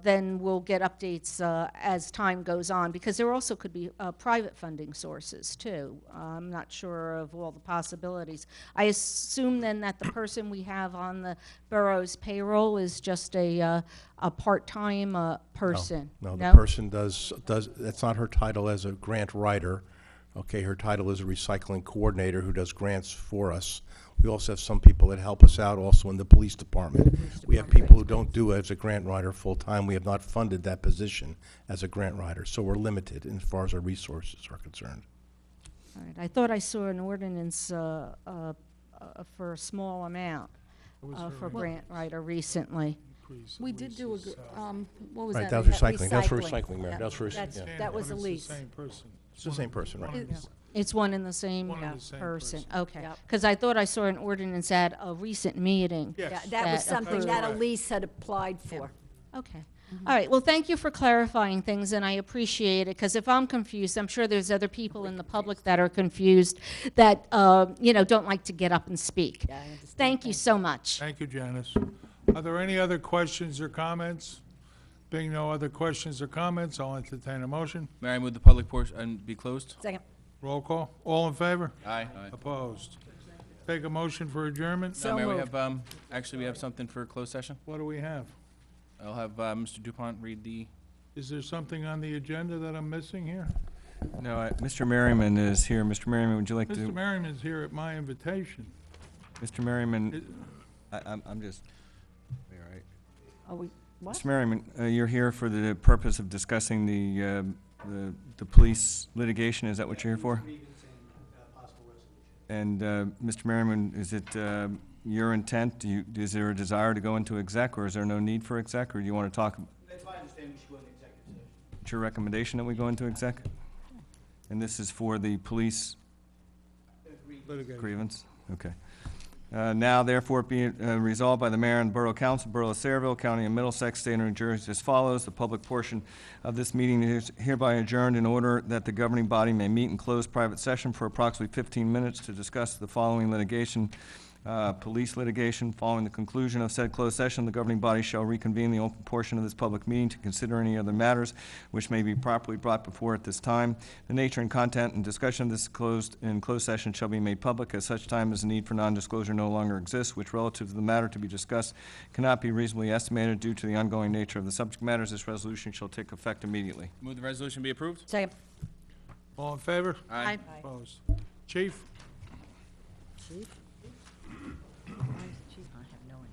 then we'll get updates as time goes on, because there also could be private funding sources too. I'm not sure of all the possibilities. I assume then that the person we have on the borough's payroll is just a part-time person? No, the person does, that's not her title as a grant writer. Okay, her title is a recycling coordinator who does grants for us. We also have some people that help us out also in the police department. We have people who don't do it as a grant writer full-time. We have not funded that position as a grant writer, so we're limited as far as our resources are concerned. All right, I thought I saw an ordinance for a small amount for grant writer recently. We did do a, what was Right, that? that was recycling. That's for recycling, Mayor. That's for, That's- yeah. That was a lease. Same person. It's the same person, right? It's one and the same One and the same person. person. Okay. Yep. Because I thought I saw an ordinance at a recent meeting. Yes. Yeah, that was something approved. that Elise had applied for. Okay. All right, well, thank you for clarifying things, and I appreciate it, because if I'm confused, I'm sure there's other people in the public that are confused that, you know, don't like to get up and speak. Yeah, I understand. Thank you so much. Thank you, Janice. Are there any other questions or comments? Being no other questions or comments, I'll entertain a motion. Mayor, I move the public portion be closed. Second. Roll call. All in favor? Aye. Opposed? Take a motion for adjournment? So No, Mayor, we moved. have, actually, we have something for closed session. What do we have? I'll have Mr. Dupont read the, Is there something on the agenda that I'm missing here? No, Mr. Merriman is here. Mr. Merriman, would you like Mr. to? Merriman's here at my invitation. Mr. Merriman, I'm just, all right. Are we, what? Mr. Merriman, you're here for the purpose of discussing the police litigation. Is that what you're here for? And Mr. Merriman, is it your intent? Is there a desire to go into exec, or is there no need for exec, or do you want to talk? It's my understanding we should go into executive session. It's your recommendation that we go into exec? And this is for the police Litigation. grievance? Okay. Now therefore be it resolved by the Mayor and Borough Council, Borough of Sayreville, County of Middlesex, State of New Jersey as follows. The public portion of this meeting is hereby adjourned in order that the governing body may meet in closed private session for approximately 15 minutes to discuss the following litigation. Police litigation. Following the conclusion of said closed session, the governing body shall reconvene the open portion of this public meeting to consider any other matters which may be properly brought before at this time. The nature and content and discussion of this closed session shall be made public at such time as the need for non-disclosure no longer exists, which relative to the matter to be discussed cannot be reasonably estimated due to the ongoing nature of the subject matters. This resolution shall take effect immediately. move the resolution be approved? Second. All in favor? Aye. Opposed? Chief? Chief? Chief, I have no idea.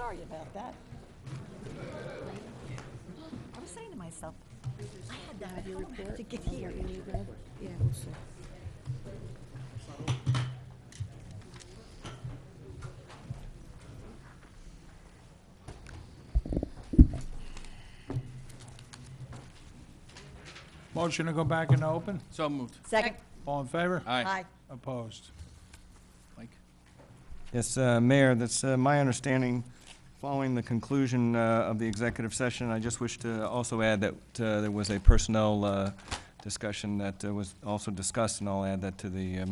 Sorry about that. I was saying to myself, I had that at home, I had to get here. Yeah, we'll see. Motion to go back into open? So moved. Second. All in favor? Aye. Opposed? Mike? Yes, Mayor, that's my understanding. Following the conclusion of the executive session, I just wish to also add that there was a personnel discussion that was also discussed, and I'll add that to the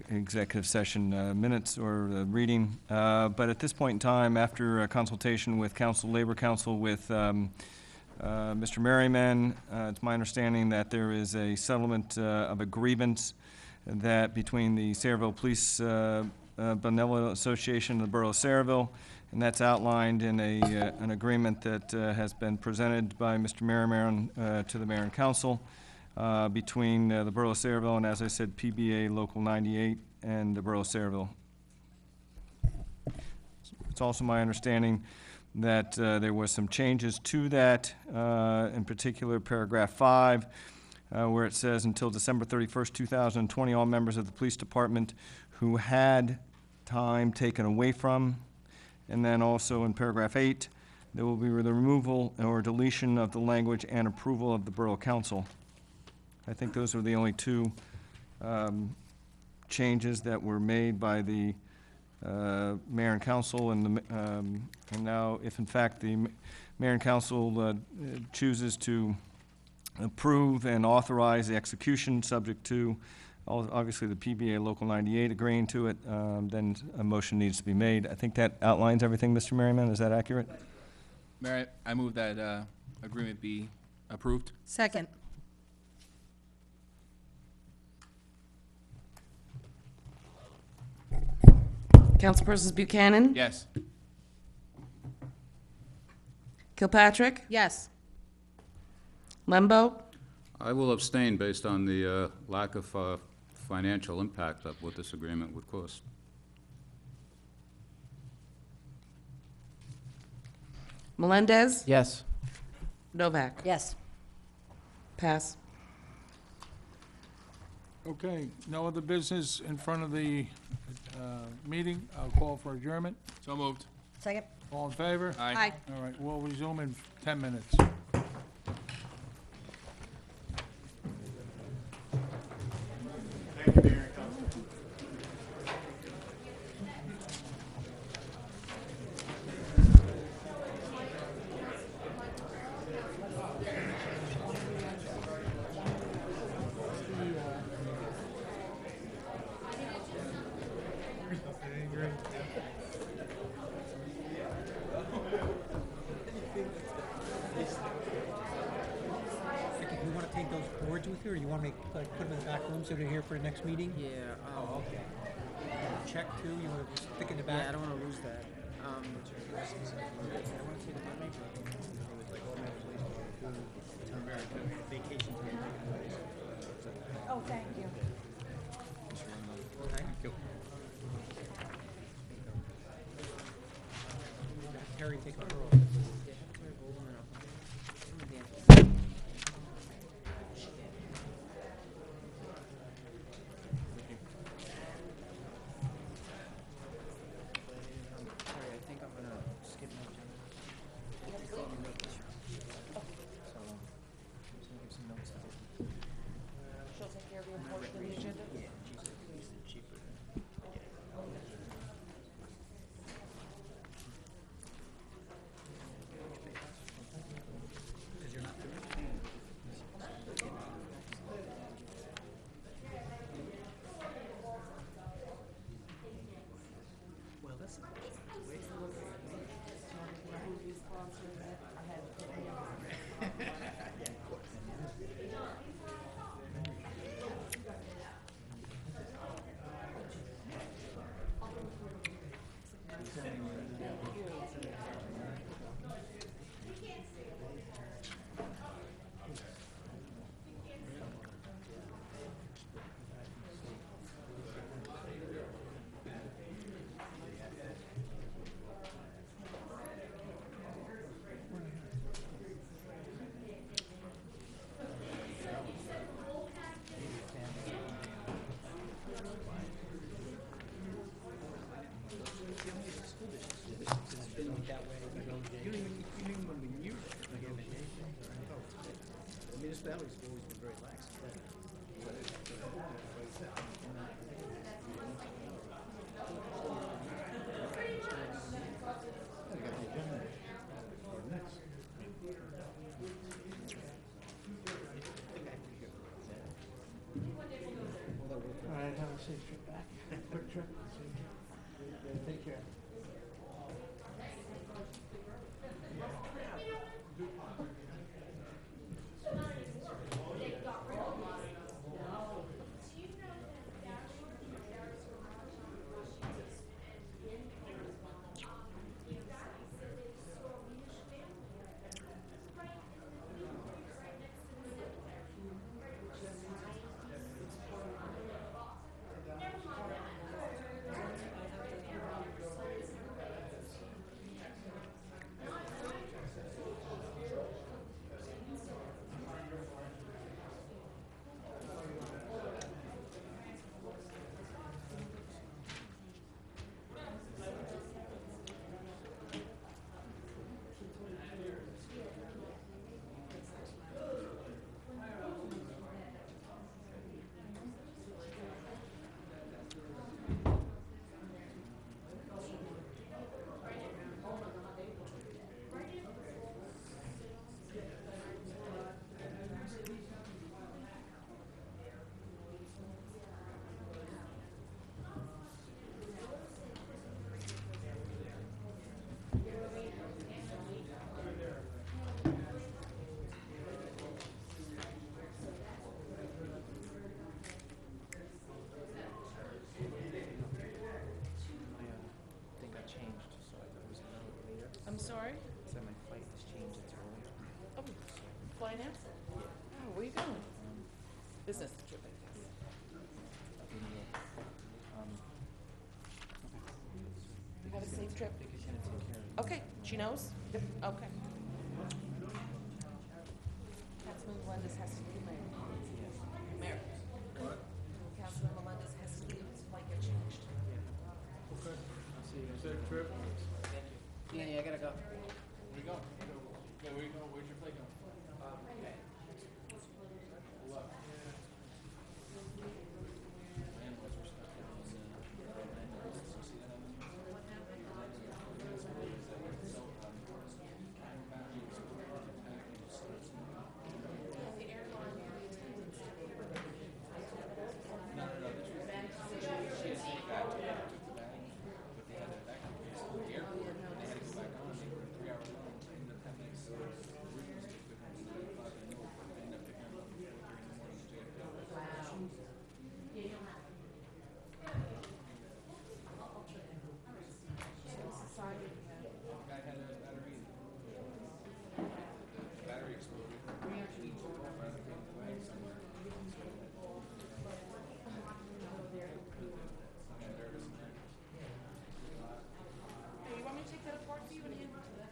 executive session minutes or reading. But at this point in time, after consultation with Council, Labor Council, with Mr. Merriman, it's my understanding that there is a settlement of a grievance that between the Sayreville Police Benevolent Association and the Borough of Sayreville, and that's outlined in an agreement that has been presented by Mr. Merriman to the Mayor and Council between the Borough of Sayreville and, as I said, PBA Local 98 and the Borough of Sayreville. It's also my understanding that there was some changes to that, in particular paragraph 5, where it says until December 31st, 2020, all members of the police department who had time taken away from, and then also in paragraph 8, there will be the removal or deletion of the language and approval of the Borough Council. I think those are the only two changes that were made by the Mayor and Council, and now, if in fact the Mayor and Council chooses to approve and authorize the execution, subject to obviously the PBA Local 98 agreeing to it, then a motion needs to be made. I think that outlines everything, Mr. Merriman. Is that accurate? Mayor, I move that agreement be approved. Second. Councilpersons Buchanan? Yes. Kilpatrick? Yes. Lembo? I will abstain based on the lack of financial impact of what this agreement would cost. Melendez? Yes. Novak? Yes. Pass. Okay, no other business in front of the meeting. I'll call for adjournment. So moved. Second. All in favor? Aye. All right, we'll resume in 10 minutes. You want to take those boards with you, or you want to put them in the back room so they're here for the next meeting? Yeah. Oh, okay. Check too, you want to just stick in the back? Yeah, I don't want to lose that. I want to take it with me, Vacation. Oh, thank you. Thank you. Harry, take a roll. night. Have a safe trip back. Quick trip. Take care. I'm sorry? So my flight has changed, it's earlier. Oh, flying out? Oh, where are you going? Business trip, I guess. Have a safe trip. Okay, she knows? Yep. Okay. Councilman Melendez has to leave, Mayor. Mayor. What? Councilman Melendez has to leave, his flight got changed. Okay. I'll see you. Safe trip. Yeah, I gotta go. Where you going? Yeah, where you going? Where's your flight going? Hey, you want me to take that apart for you and hand it to that?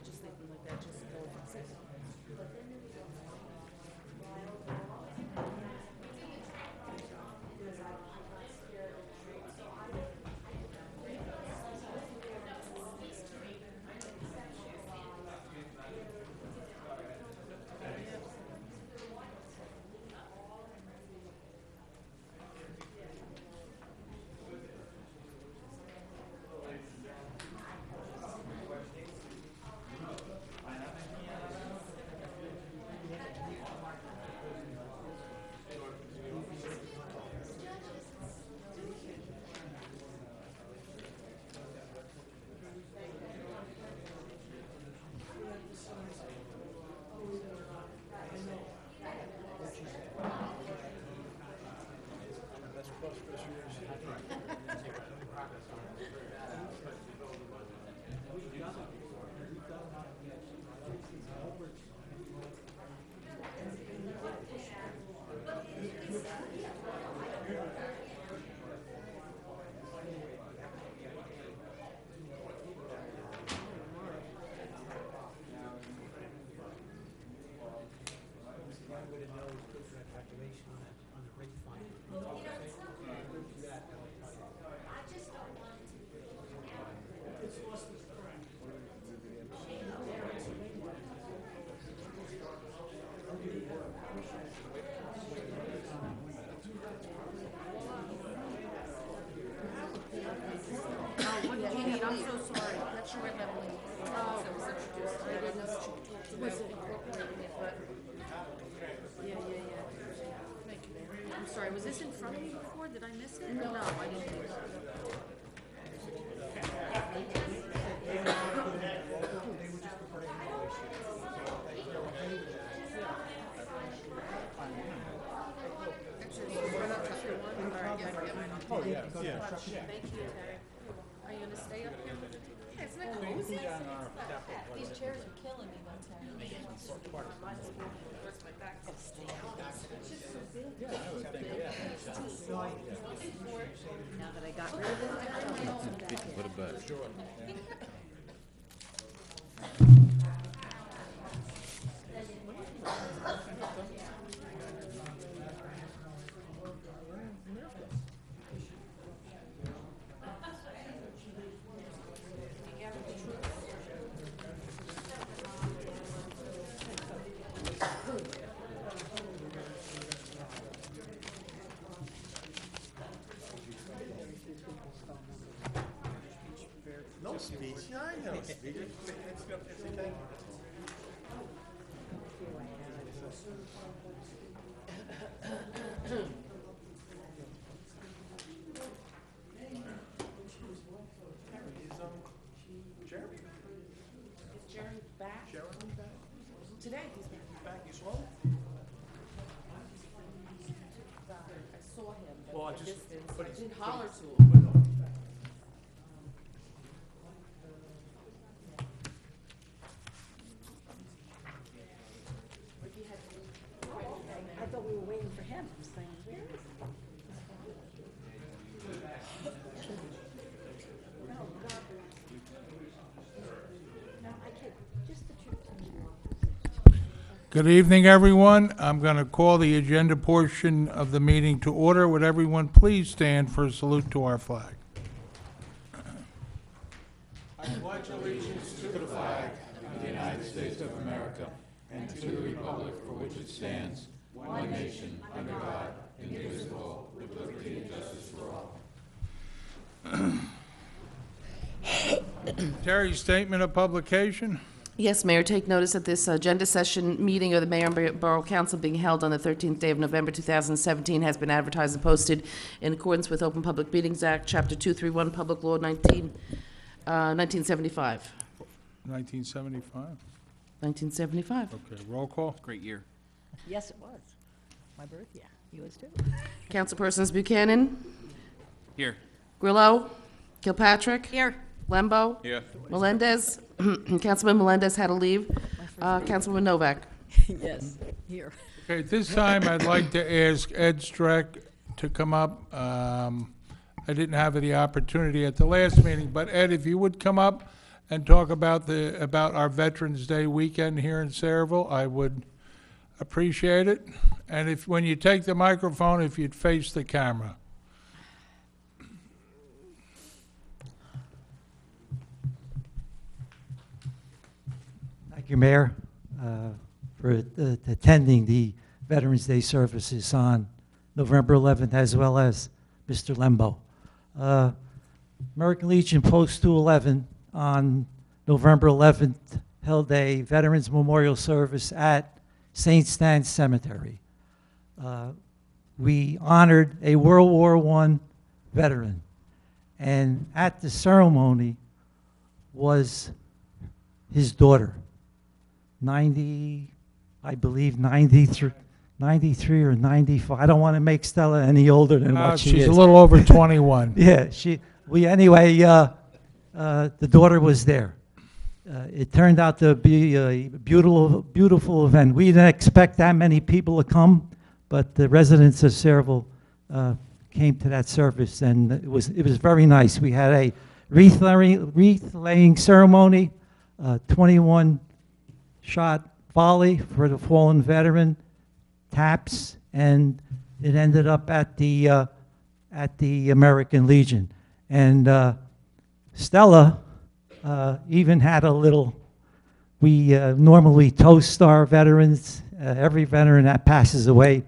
Just leave them like that, just go and sit. One way to know is put your evacuation on the rate fund. was incorporating it, but, yeah. Thank you, Mayor. I'm sorry, was this in front of me before? Did I miss it? No, I didn't miss it. Oh, yeah. Thank you, Terry. Are you gonna stay up here with the? Yeah, isn't that cozy? These chairs are killing me, though, Terry. Hurts my back to stay on. It's just so big. Now that I got rid of it. What about? No speech. Yeah, I know speech. Jeremy? Is Jeremy back? Jeremy back? Today he's back. Back, you saw him? I saw him, Well, I but just- distance. but I he's- didn't holler to him. I thought we were waiting for him. I'm saying, where is he? No, God. No, I can't. Just the truth. Good evening, everyone. I'm going to call the agenda portion of the meeting to order. Would everyone please stand for a salute to our flag? I pledge allegiance to the flag of the United States of America and to the republic for which it stands, one nation, under God, indivisible, with liberty and justice for all. Terry, statement of publication? Yes, Mayor, take notice that this agenda session meeting of the Mayor and Borough Council being held on the 13th day of November 2017 has been advertised and posted in accordance with Open Public Meetings Act, Chapter 231, Public Law 1975. 1975. 1975. Okay, roll call. Great year. Yes, it was. My birth, yeah. Yours too. Councilpersons Buchanan, Here. Grillo, Kilpatrick. Here. Lembo. Here. Melendez. Councilman Melendez had to leave. Councilwoman Novak. Yes, here. Okay, at this time, I'd like to ask Ed Streck to come up. I didn't have the opportunity at the last meeting, but Ed, if you would come up and talk about our Veterans Day weekend here in Sayreville, I would appreciate it. And if, when you take the microphone, if you'd face the camera. Thank you, Mayor, for attending the Veterans Day services on November 11th, as well as Mr. Lembo. American Legion Post 211 on November 11th held a Veterans Memorial Service at St. Stan's Cemetery. We honored a World War I veteran, and at the ceremony was his daughter, 90, I believe 93 or 95. I don't want to make Stella any older than what she is. She's a little over 21. Yeah, anyway, the daughter was there. It turned out to be a beautiful event. We didn't expect that many people to come, but the residents of Sayreville came to that service, and it was very nice. We had a wreath laying ceremony, 21-shot volley for the fallen veteran, taps, and it ended up at the American Legion. And Stella even had a little. We normally toast our veterans. Every veteran that passes away,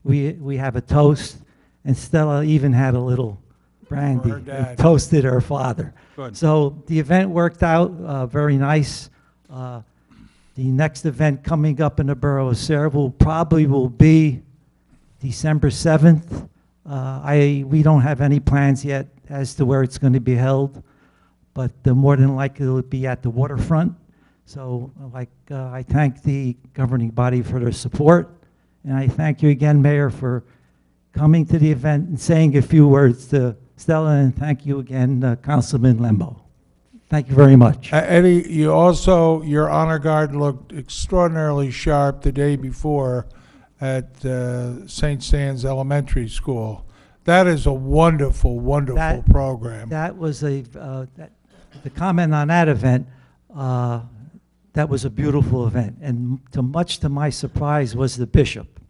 we have a toast, and Stella even had a little brandy. For her dad. Toasted her father. Good. So the event worked out very nice. The next event coming up in the borough of Saraville probably will be December 7th. We don't have any plans yet as to where it's going to be held, but more than likely it'll be at the waterfront. So I thank the governing body for their support, and I thank you again, Mayor, for coming to the event and saying a few words to Stella, and thank you again, Councilman Lembo. Thank you very much. Eddie, your honor guard looked extraordinarily sharp the day before at St. Stan's Elementary School. That is a wonderful, wonderful program. That was the comment on that event, that was a beautiful event. And much to my surprise was the bishop.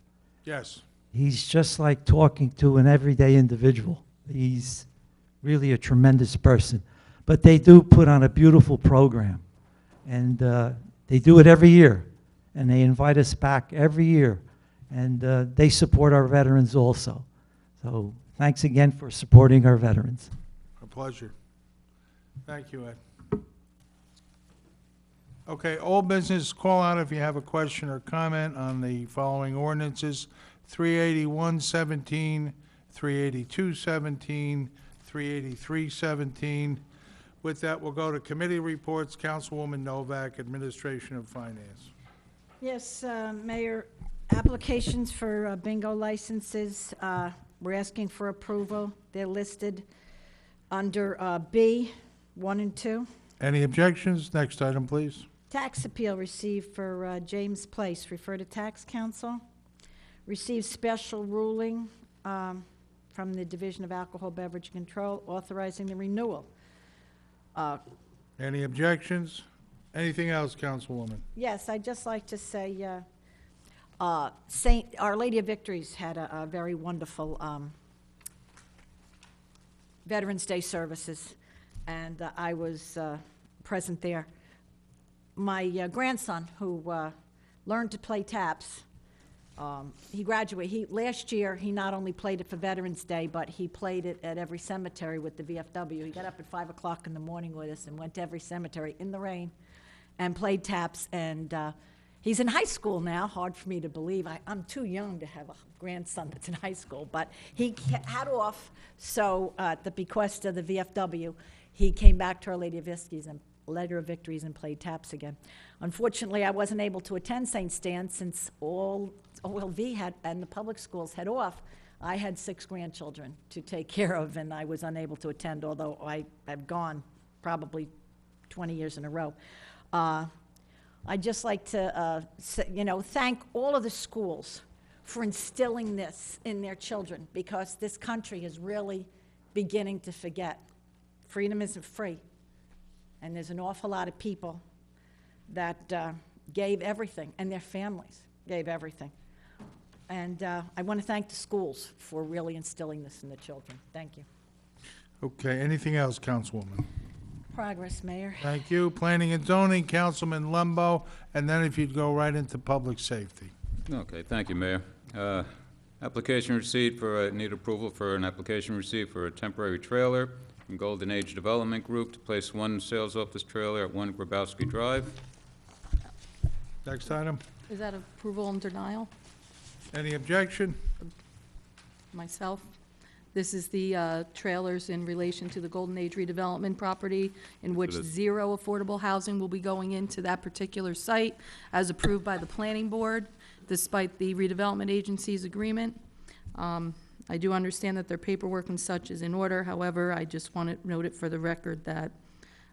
Yes. He's just like talking to an everyday individual. He's really a tremendous person. But they do put on a beautiful program. And they do it every year. And they invite us back every year. And they support our veterans also. So thanks again for supporting our veterans. A pleasure. Thank you, Ed. Okay, old business, call out if you have a question or comment on the following ordinances: 381-17, 382-17, 383-17. With that, we'll go to committee reports. Councilwoman Novak, Administration of Finance. Yes, Mayor, applications for bingo licenses, we're asking for approval. They're listed under B, 1 and 2. Any objections? Next item, please. Tax appeal received for James Place, refer to Tax Council. Received special ruling from the Division of Alcohol Beverage Control authorizing the renewal. Any objections? Anything else, Councilwoman? Yes, I'd just like to say Our Lady of Victories had a very wonderful Veterans Day services, and I was present there. My grandson, who learned to play taps, he graduated. Last year, he not only played it for Veterans Day, but he played it at every cemetery with the VFW. He got up at 5 o'clock in the morning with us and went to every cemetery in the rain and played taps. And he's in high school now. Hard for me to believe. I'm too young to have a grandson that's in high school. But he had off, so at the bequest of the VFW, he came back to Our Lady of Victories and played taps again. Unfortunately, I wasn't able to attend St. Stan's since all OLV had and the public schools had off. I had 6 grandchildren to take care of, and I was unable to attend, although I've gone probably 20 years in a row. I'd just like to thank all of the schools for instilling this in their children, because this country is really beginning to forget. Freedom isn't free. And there's an awful lot of people that gave everything, and their families gave everything. And I want to thank the schools for really instilling this in the children. Thank you. Okay, anything else, Councilwoman? Progress, Mayor. Thank you. Planning and Zoning, Councilman Lembo, and then if you'd go right into Public Safety. Okay, thank you, Mayor. Application received for, need approval for an application received for a temporary trailer from Golden Age Development Group to place 1 sales office trailer at 1 Grabowski Drive. Next item. Is that approval and denial? Any objection? Myself. This is the trailers in relation to the Golden Age redevelopment property, in which 0 affordable housing will be going into that particular site, as approved by the planning board, despite the redevelopment agency's agreement. I do understand that their paperwork and such is in order. However, I just want to note it for the record that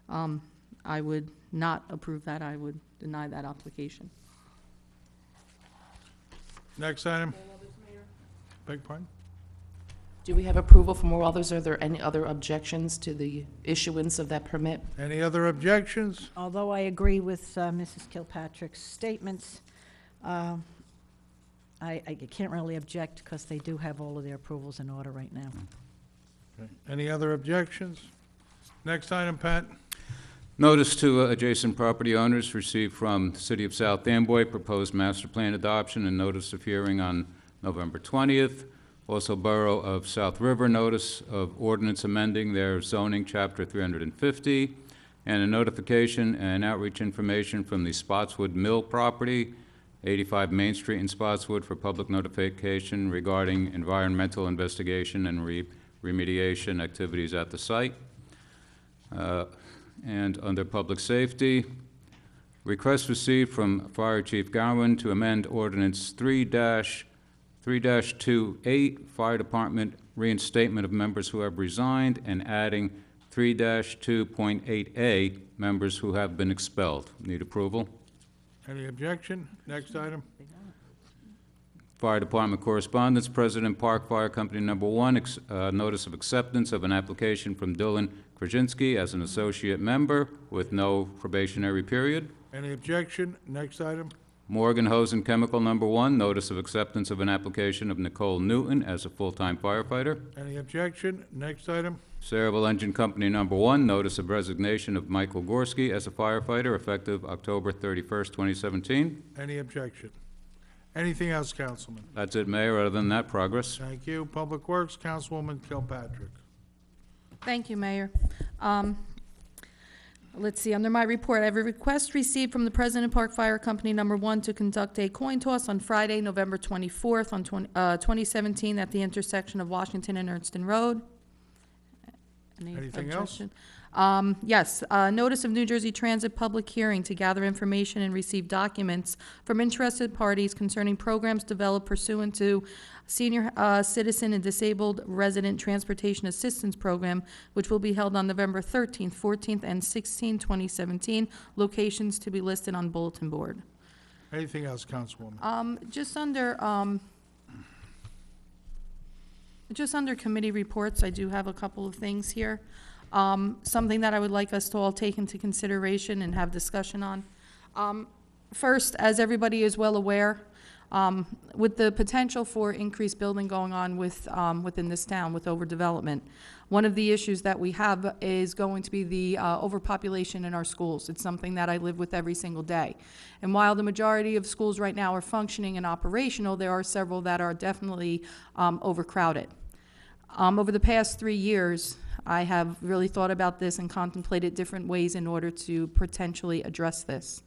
I would not approve that. I would deny that application. Next item. Beg pardon? Do we have approval from all others? Are there any other objections to the issuance of that permit? Any other objections? Although I agree with Mrs. Kilpatrick's statements, I can't really object because they do have all of their approvals in order right now. Okay. Any other objections? Next item, Pat. Notice to adjacent property owners received from the City of South Amboy, proposed master plan adoption and notice of hearing on November 20th. Also, Borough of South River, notice of ordinance amending their zoning, Chapter 350. and a notification and outreach information from the Spotswood Mill property, 85 Main Street in Spotswood, for public notification regarding environmental investigation and remediation activities at the site. And under public safety, request received from Fire Chief Gowen to amend Ordinance 3-28, Fire Department reinstatement of members who have resigned, and adding 3-2.8A, members who have been expelled. Need approval? Any objection? Next item. Fire Department correspondence, President Park Fire Company Number 1, notice of acceptance of an application from Dylan Krasinski as an associate member with no probationary period. Any objection? Next item. Morgan Hose and Chemical Number 1, notice of acceptance of an application of Nicole Newton as a full-time firefighter. Any objection? Next item. Saraville Engine Company Number 1, notice of resignation of Michael Gorski as a firefighter effective October 31st, 2017. Any objection? Anything else, Councilman? That's it, Mayor. Other than that, progress. Thank you. Public Works, Councilwoman Kilpatrick. Thank you, Mayor. Let's see, under my report, I have a request received from the President Park Fire Company Number 1 to conduct a coin toss on Friday, November 24th, 2017, at the intersection of Washington and Ernston Road. Anything else? Yes, notice of New Jersey Transit public hearing to gather information and receive documents from interested parties concerning programs developed pursuant to Senior Citizen and Disabled Resident Transportation Assistance Program, which will be held on November 13th, 14th, and 16th, 2017. Locations to be listed on bulletin board. Anything else, Councilwoman? Just under committee reports, I do have a couple of things here. Something that I would like us to all take into consideration and have discussion on. First, as everybody is well aware, with the potential for increased building going on within this town with overdevelopment, one of the issues that we have is going to be the overpopulation in our schools. It's something that I live with every single day. And while the majority of schools right now are functioning and operational, there are several that are definitely overcrowded. Over the past 3 years, I have really thought about this and contemplated different ways in order to potentially address this.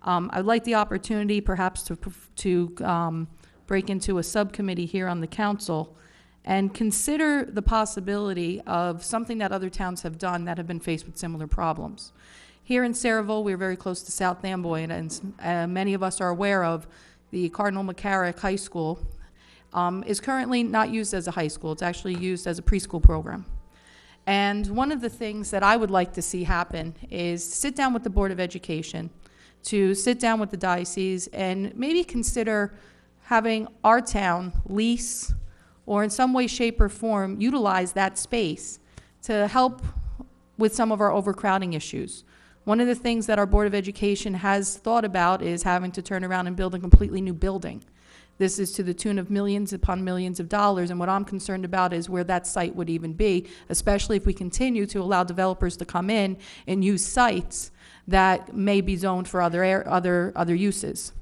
I'd like the opportunity perhaps to break into a subcommittee here on the council and consider the possibility of something that other towns have done that have been faced with similar problems. Here in Saraville, we're very close to South Amboy, and many of us are aware of the Cardinal McCarrick High School is currently not used as a high school. It's actually used as a preschool program. And one of the things that I would like to see happen is sit down with the Board of Education, to sit down with the diocese and maybe consider having our town lease or in some way, shape, or form utilize that space to help with some of our overcrowding issues. One of the things that our Board of Education has thought about is having to turn around and build a completely new building. This is to the tune of millions upon millions of dollars, and what I'm concerned about is where that site would even be, especially if we continue to allow developers to come in and use sites that may be zoned for other uses.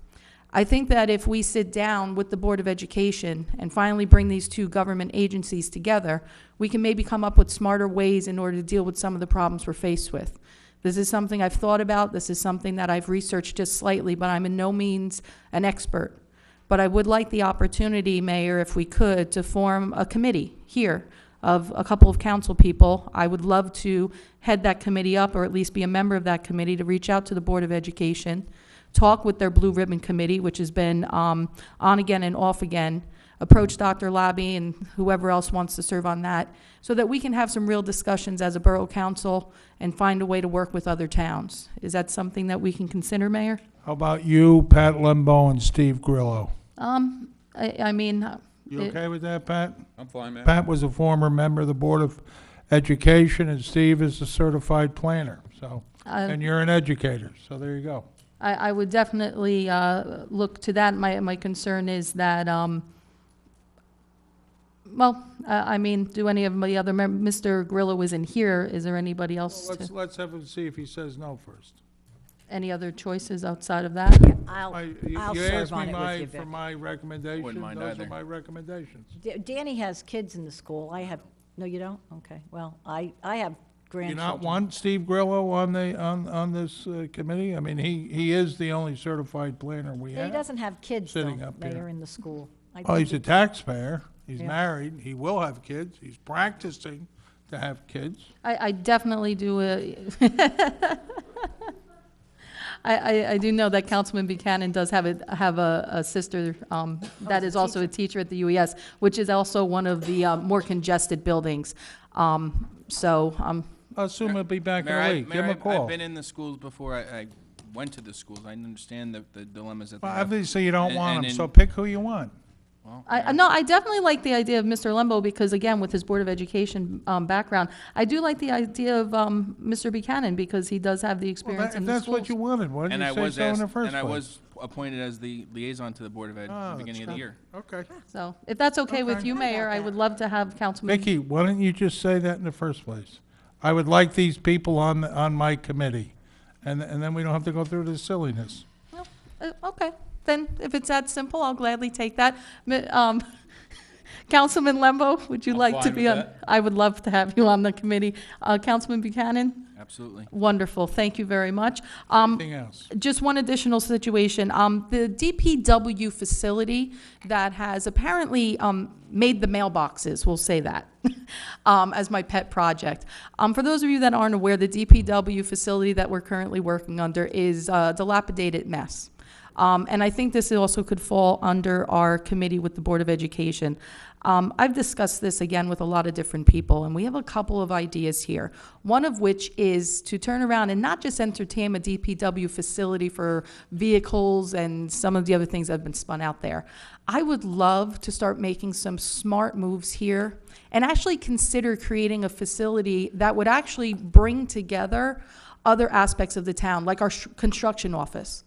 I think that if we sit down with the Board of Education and finally bring these two government agencies together, we can maybe come up with smarter ways in order to deal with some of the problems we're faced with. This is something I've thought about. This is something that I've researched just slightly, but I'm in no means an expert. But I would like the opportunity, Mayor, if we could, to form a committee here of a couple of council people. I would love to head that committee up, or at least be a member of that committee, to reach out to the Board of Education, talk with their Blue Ribbon Committee, which has been on again and off again, approach Dr. Labby and whoever else wants to serve on that, so that we can have some real discussions as a borough council and find a way to work with other towns. Is that something that we can consider, Mayor? How about you, Pat Lembo, and Steve Grillo? I mean... You okay with that, Pat? I'm fine, man. Pat was a former member of the Board of Education, and Steve is a certified planner, so, and you're an educator, so there you go. I would definitely look to that. My concern is that, I mean, do any of my other members, Mr. Grillo isn't here, is there anybody else? Well, let's have him see if he says no first. Any other choices outside of that? I'll You serve asked on me it with you, for Vic. my recommendation, Wouldn't mind those are either. my recommendations. Danny has kids in the school. I have, no, you don't? Okay. Well, I have Do you grandchildren. not want Steve Grillo on this committee? I mean, he is the only certified planner we He have. doesn't have kids, though, sitting up Mayor, here. in the school. I Oh, think he's a he- taxpayer. He's Yeah. married. He will have kids. He's practicing to have kids. I definitely do I do know that Councilman Buchanan does have a sister that is also a teacher at the UES, which is also one of the more congested buildings. So, I assume he'll be back in Mayor, a week. Give him a I've call. been in the schools before. I went to the schools. I understand the dilemmas that they Well, have. obviously, you don't And- want and him, in- so pick who you want. No, I definitely like the idea of Mr. Lembo because, again, with his Board of Education background, I do like the idea of Mr. Buchanan because he does have the experience in If the that's schools. what you wanted, why didn't And you I say was so in the asked, first and I place? was appointed as the liaison to the Board of Ed Oh, at the that's beginning of the good. year. Okay. So, if that's okay with Okay. you, Mayor, I would love to have Councilman. Vicky, why didn't you just say that in the first place? I would like these people on my committee, and then we don't have to go through this silliness. Okay, then if it's that simple, I'll gladly take that. Councilman Lembo, would you like to fine be with on? that. I would love to have you on the committee. Councilman Buchanan? Absolutely. Wonderful, thank you very much. Anything else? Just one additional situation. The DPW facility that has apparently made the mailboxes, we'll say that, as my pet project. For those of you that aren't aware, the DPW facility that we're currently working under is a dilapidated mess. And I think this also could fall under our committee with the Board of Education. I've discussed this again with a lot of different people, and we have a couple of ideas here. One of which is to turn around and not just entertain a DPW facility for vehicles and some of the other things that have been spun out there. I would love to start making some smart moves here and actually consider creating a facility that would actually bring together other aspects of the town, like our construction office.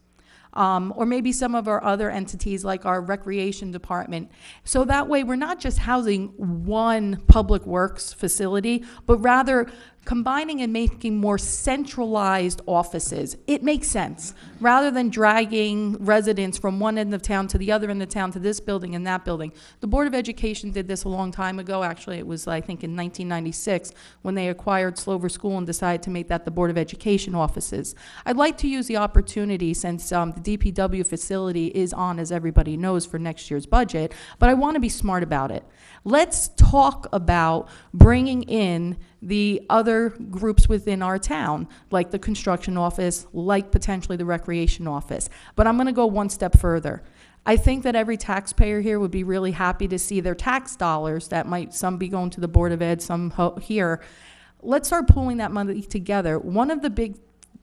Or maybe some of our other entities like our recreation department. So that way we're not just housing one public works facility, but rather combining and making more centralized offices. It makes sense. Rather than dragging residents from one end of town to the other end of town to this building and that building. The Board of Education did this a long time ago. Actually, it was, I think, in 1996 when they acquired Slover School and decided to make that the Board of Education offices. I'd like to use the opportunity, since the DPW facility is on, as everybody knows, for next year's budget, but I want to be smart about it. Let's talk about bringing in the other groups within our town, like the construction office, like potentially the recreation office. But I'm going to go one step further. I think that every taxpayer here would be really happy to see their tax dollars, that might some be going to the Board of Ed, some here. Let's start pulling that money together. One of the big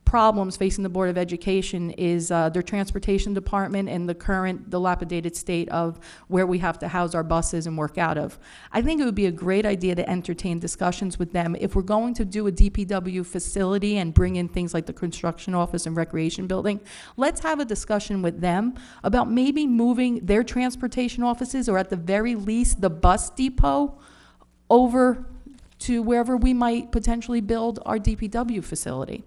problems facing the Board of Education is their transportation department and the current dilapidated state of where we have to house our buses and work out of. I think it would be a great idea to entertain discussions with them. If we're going to do a DPW facility and bring in things like the construction office and recreation building, let's have a discussion with them about maybe moving their transportation offices, or at the very least the bus depot, over to wherever we might potentially build our DPW facility.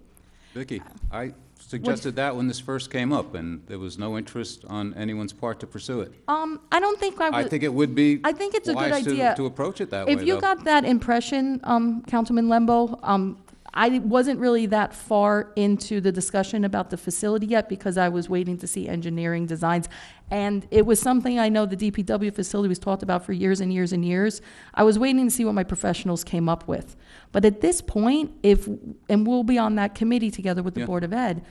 Vicky, I suggested that when this first came up, and there was no interest on anyone's part to pursue it. I don't think I would. I think it would be I think it's a good wise to- idea to approach it that way, If you though. got that impression, Councilman Lembo, I wasn't really that far into the discussion about the facility yet because I was waiting to see engineering designs. And it was something I know the DPW facility was talked about for years and years and years. I was waiting to see what my professionals came up with. But at this point, and we'll be on that committee together with the Yeah. Board of Ed,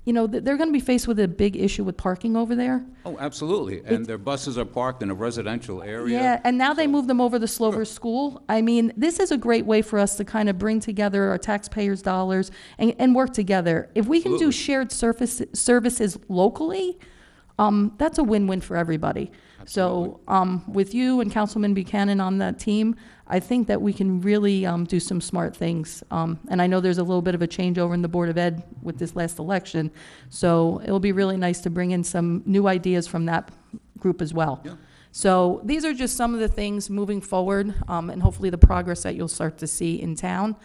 you know, they're going to be faced with a big issue with parking over there. Oh, absolutely, and their buses are parked in a residential area. Yeah, and now they moved them over to Slover School. I mean, this is a great way for us to kind of bring together our taxpayers' dollars and work together. If we can do Absolutely. shared services locally, that's a win-win for everybody. So with you and Councilman Buchanan on that team, I think that we can really do some smart things. And I know there's a little bit of a changeover in the Board of Ed with this last election. So it'll be really nice to bring in some new ideas from that group as well. Yeah. So these are just some of the things moving forward, and hopefully the progress that you'll start to see in town.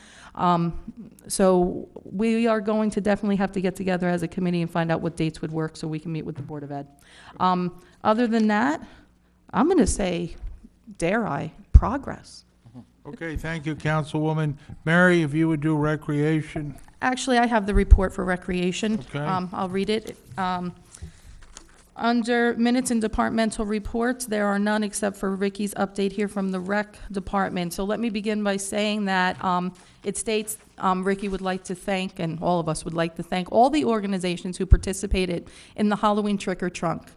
So we are going to definitely have to get together as a committee and find out what dates would work so we can meet with the Board of Ed. Other than that, I'm going to say, dare I, progress. Okay, thank you, Councilwoman. Mary, if you would do recreation. Actually, I have the report for recreation. Okay. I'll read it. Under minutes and departmental reports, there are none except for Ricky's update here from the rec department. So let me begin by saying that it states Ricky would like to thank, and all of us would like to thank, all the organizations who participated in the Halloween Trick or Trunk.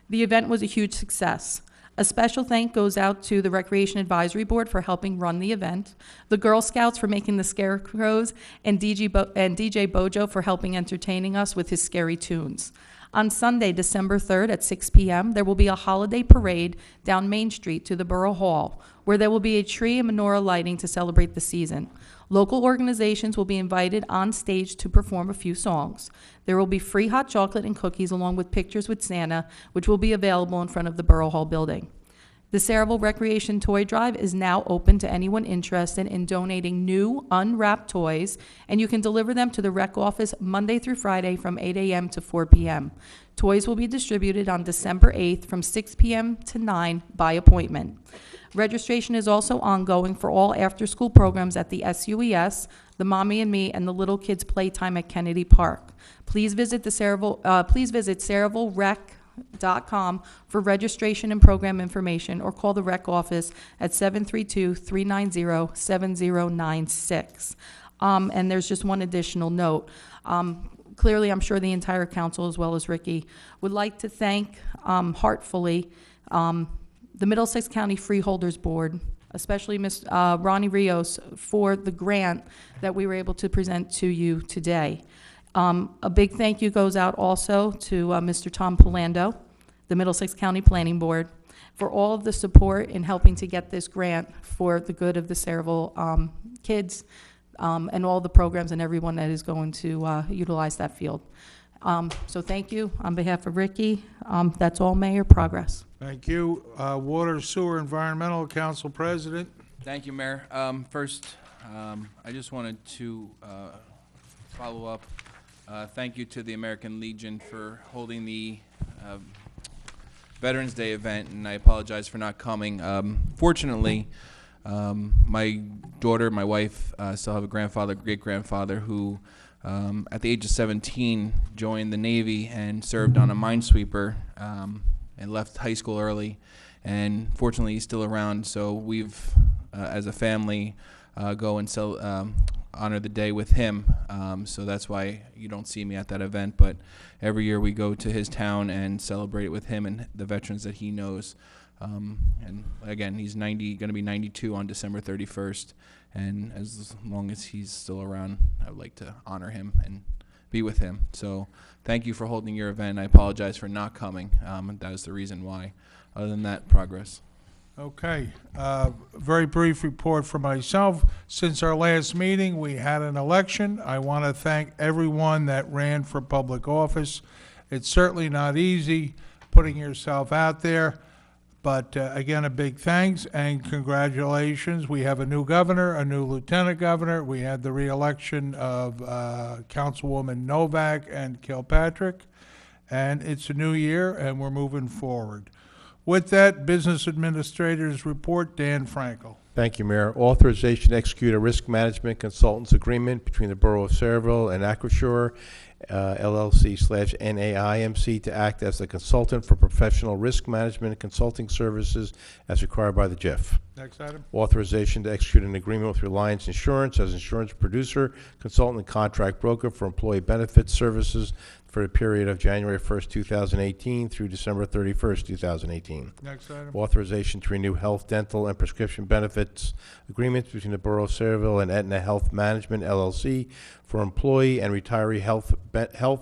The event was a huge success. A special thank goes out to the Recreation Advisory Board for helping run the event, the Girl Scouts for making the scarecrows, and DJ Bojo for helping entertaining us with his scary tunes. On Sunday, December 3rd at 6 p.m., there will be a holiday parade down Main Street to the Borough Hall, where there will be a tree and menorah lighting to celebrate the season. Local organizations will be invited on stage to perform a few songs. There will be free hot chocolate and cookies along with pictures with Santa, which will be available in front of the Borough Hall building. The Saraville Recreation Toy Drive is now open to anyone interested in donating new, unwrapped toys, and you can deliver them to the rec office Monday through Friday from 8 a.m. to 4 p.m. Toys will be distributed on December 8th from 6 p.m. to 9 by appointment. Registration is also ongoing for all after-school programs at the SUES, the Mommy and Me, and the Little Kids Playtime at Kennedy Park. Please visit SaravilleRec.com for registration and program information, or call the rec office at 732-390-7096. And there's just one additional note. Clearly, I'm sure the entire council, as well as Ricky, would like to thank heartfully the Middlesex County Freeholders Board, especially Ms. Ronnie Rios, for the grant that we were able to present to you today. A big thank you goes out also to Mr. Tom Polando, the Middlesex County Planning Board, for all of the support in helping to get this grant for the good of the Saraville kids and all the programs and everyone that is going to utilize that field. So thank you on behalf of Ricky. That's all, Mayor. Progress. Thank you. Water, Sewer, Environmental Council President. Thank you, Mayor. First, I just wanted to follow up. Thank you to the American Legion for holding the Veterans Day event, and I apologize for not coming. Fortunately, my daughter, my wife, still have a grandfather, great-grandfather who, at the age of 17, joined the Navy and served on a minesweeper and left high school early. And fortunately, he's still around, so we've, as a family, go and honor the day with him. So that's why you don't see me at that event. But every year we go to his town and celebrate it with him and the veterans that he knows. And again, he's going to be 92 on December 31st. And as long as he's still around, I would like to honor him and be with him. So thank you for holding your event. I apologize for not coming. That is the reason why. Other than that, progress. Okay. Very brief report for myself. Since our last meeting, we had an election. I want to thank everyone that ran for public office. It's certainly not easy putting yourself out there. But again, a big thanks and congratulations. We have a new governor, a new lieutenant governor. We had the re-election of Councilwoman Novak and Kilpatrick. And it's a new year, and we're moving forward. With that, Business Administrator's Report, Dan Frankel. Thank you, Mayor. Authorization to execute a risk management consultants agreement between the Borough of Saraville and Acrisure LLC/NAIMC to act as the consultant for professional risk management and consulting services as required by the JIF. Next item. Authorization to execute an agreement with Reliance Insurance as insurance producer, consultant, and contract broker for employee benefits services for the period of January 1st, 2018 through December 31st, 2018. Next item. Authorization to renew health, dental, and prescription benefits agreements between the Borough of Saraville and Aetna Health Management, LLC, for employee and retiree health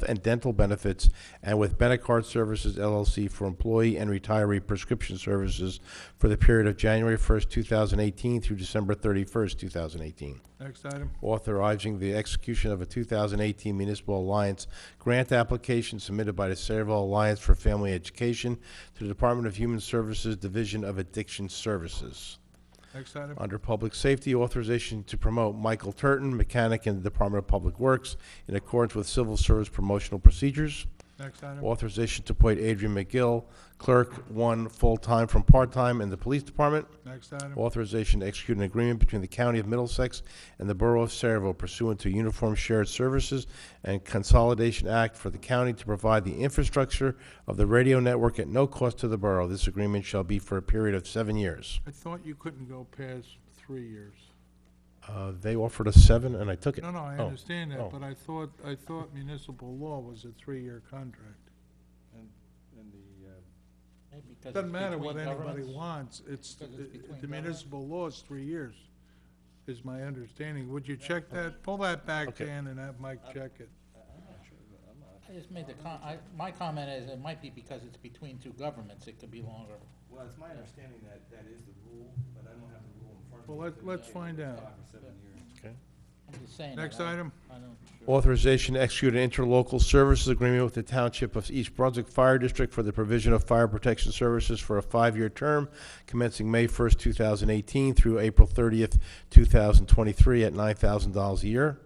and dental benefits, and with Benecard Services, LLC, for employee and retiree prescription services for the period of January 1st, 2018 through December 31st, 2018. Next item. Authorizing the execution of a 2018 Municipal Alliance grant application submitted by the Saraville Alliance for Family Education to the Department of Human Services Division of Addiction Services. Next item. Under Public Safety, authorization to promote Michael Turton, mechanic in the Department of Public Works, in accordance with Civil Service promotional procedures. Next item. Authorization to appoint Adrian McGill, clerk, 1, full-time from part-time in the police department. Next item. Authorization to execute an agreement between the County of Middlesex and the Borough of Saraville pursuant to Uniform Shared Services and Consolidation Act for the county to provide the infrastructure of the radio network at no cost to the borough. This agreement shall be for a period of 7 years. I thought you couldn't go past 3 years. They offered us 7, and I took it. No, no, I Oh. understand that, Oh. but I thought municipal law was a 3-year contract. Doesn't matter what anybody wants, the municipal law is 3 years, is my understanding. Would you check that? Pull that back, Okay. Dan, and have Mike check it. I just made my comment is it might be because it's between two governments, it could be longer. Well, it's my understanding that that is the rule, but I don't have the rule in front of me. Well, because let's they find talk out. for 7 years. Okay. I'm just saying. Next that item. I don't. Authorization to execute an interlocal services agreement with the Township of East Brunswick Fire District for the provision of fire protection services for a 5-year term commencing May 1st, 2018 through April 30th, 2023 at $9,000 a year.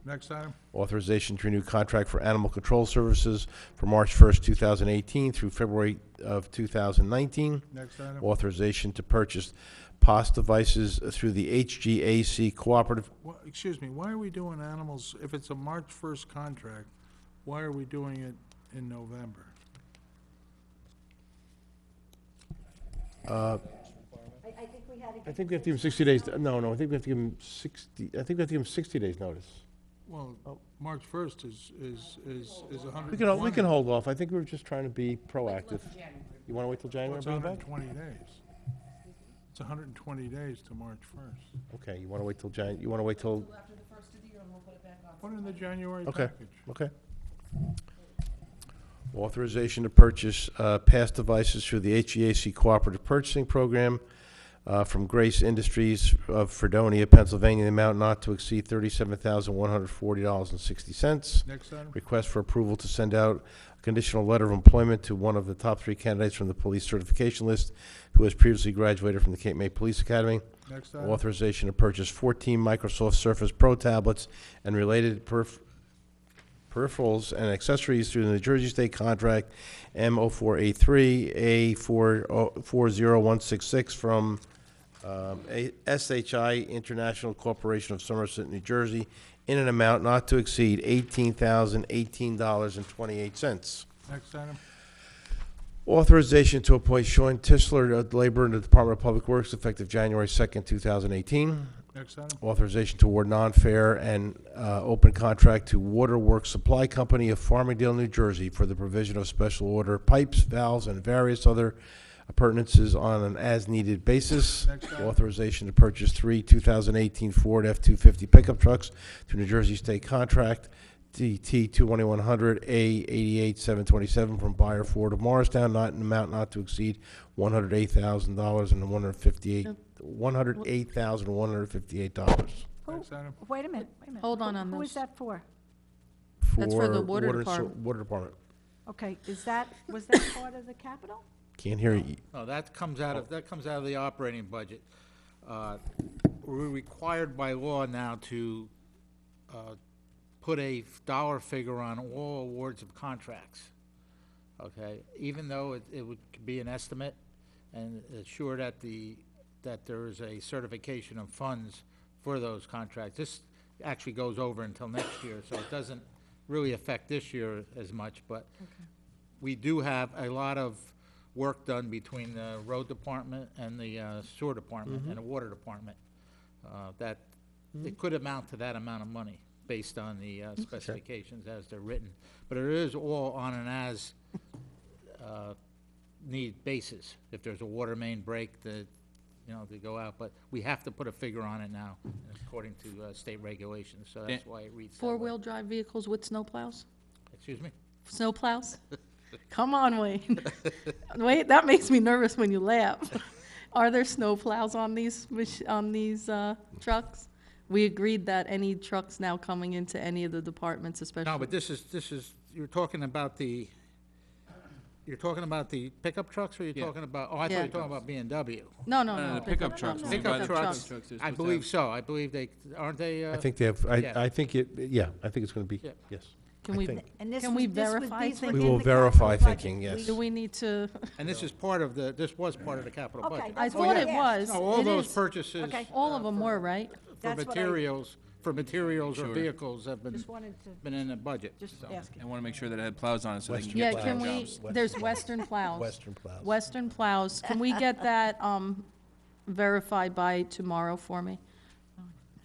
Next item. Authorization to renew contract for animal control services for March 1st, 2018 through February of 2019. Next item. Authorization to purchase POS devices through the HGAC Cooperative. Excuse me, why are we doing animals, if it's a March 1st contract, why are we doing it in November? I think we have to give them 60 days. No, I think we have to give them 60. I think we have to give them 60 days notice. Well, March 1st is 120. We can hold off. I think we were just trying to be proactive. You want to wait till January? It's to bring it back? 120 days. It's 120 days to March 1st. Okay, you want to wait till You want to wait till? Put it in the January Okay. package. Okay. Authorization to purchase PASS devices through the HGAC Cooperative Purchasing Program from Grace Industries of Fredonia, Pennsylvania, the amount not to exceed $37,140.60. Next item. Request for approval to send out a conditional letter of employment to one of the top 3 candidates from the police certification list who has previously graduated from the Cape May Police Academy. Next item. Authorization to purchase 14 Microsoft Surface Pro tablets and related peripherals and accessories through the New Jersey State Contract M0483 A40166 from SHI International Corporation of Somerset, New Jersey, in an amount not to exceed $18,018.28. Next item. Authorization to appoint Sean Tisler, labor in the Department of Public Works, effective January 2nd, 2018. Next item. Authorization to award non-fair and open contract to Waterworks Supply Company of Farmingdale, New Jersey, for the provision of special order pipes, valves, and various other appurtenances on an as-needed basis. Next item. Authorization to purchase 3 2018 Ford F-250 pickup trucks through New Jersey State Contract DT 2100 A88-727 from Buyer Ford of Morristown, not in amount not to exceed $108,000 and $108,158. Next item. Wait a minute. Hold on Who this. is that for? That's for the water and department. Water Department. Okay, was that part of the capital? Can't hear you. No, that comes out of the operating budget. We're required by law now to put a dollar figure on all awards of contracts. Okay, even though it would be an estimate, and assure that that there is a certification of funds for those contracts. This actually goes over until next year, so it doesn't really affect this year as much, but we do have a lot of work done between the road department and the sewer department and the water department. That it could amount to that amount of money based on the specifications as they're written. But it is all on an as need basis. If there's a water main break, they go out. But we have to put a figure on it now, according to state regulations. So that's why it reads that way. Four-wheel drive vehicles with snowplows? Excuse me? Snowplows? Come on, Wayne. Wait, that makes me nervous when you laugh. Are there snowplows on these trucks? We agreed that any trucks now coming into any of the departments, especially. No, but this is you're talking about the pickup trucks, or you're talking about? Oh, I thought you were talking about B&W. No. the pickup trucks. Pickup trucks. Trucks is I supposed to believe have- so. I believe they aren't they. I think they have, yeah. I think it's going to be, Yeah. yes. Can we, And this can was- we this was- verify these were things? We in will the verify capital budget. thinking, yes. Do we need to? And this is part of the, this was part of the capital Okay, budget. that's I what thought I it asked. was. No, all It those is. purchases. Okay. All of them were, right? For That's what I materials or Sure. vehicles have been, Just wanted to, been in the budget. just so. asking. I want to make sure that it had plows on it so they can Western get Yeah, to can their we, jobs. there's Western plows. Western plows. Western plows. Can we get that verified by tomorrow for me?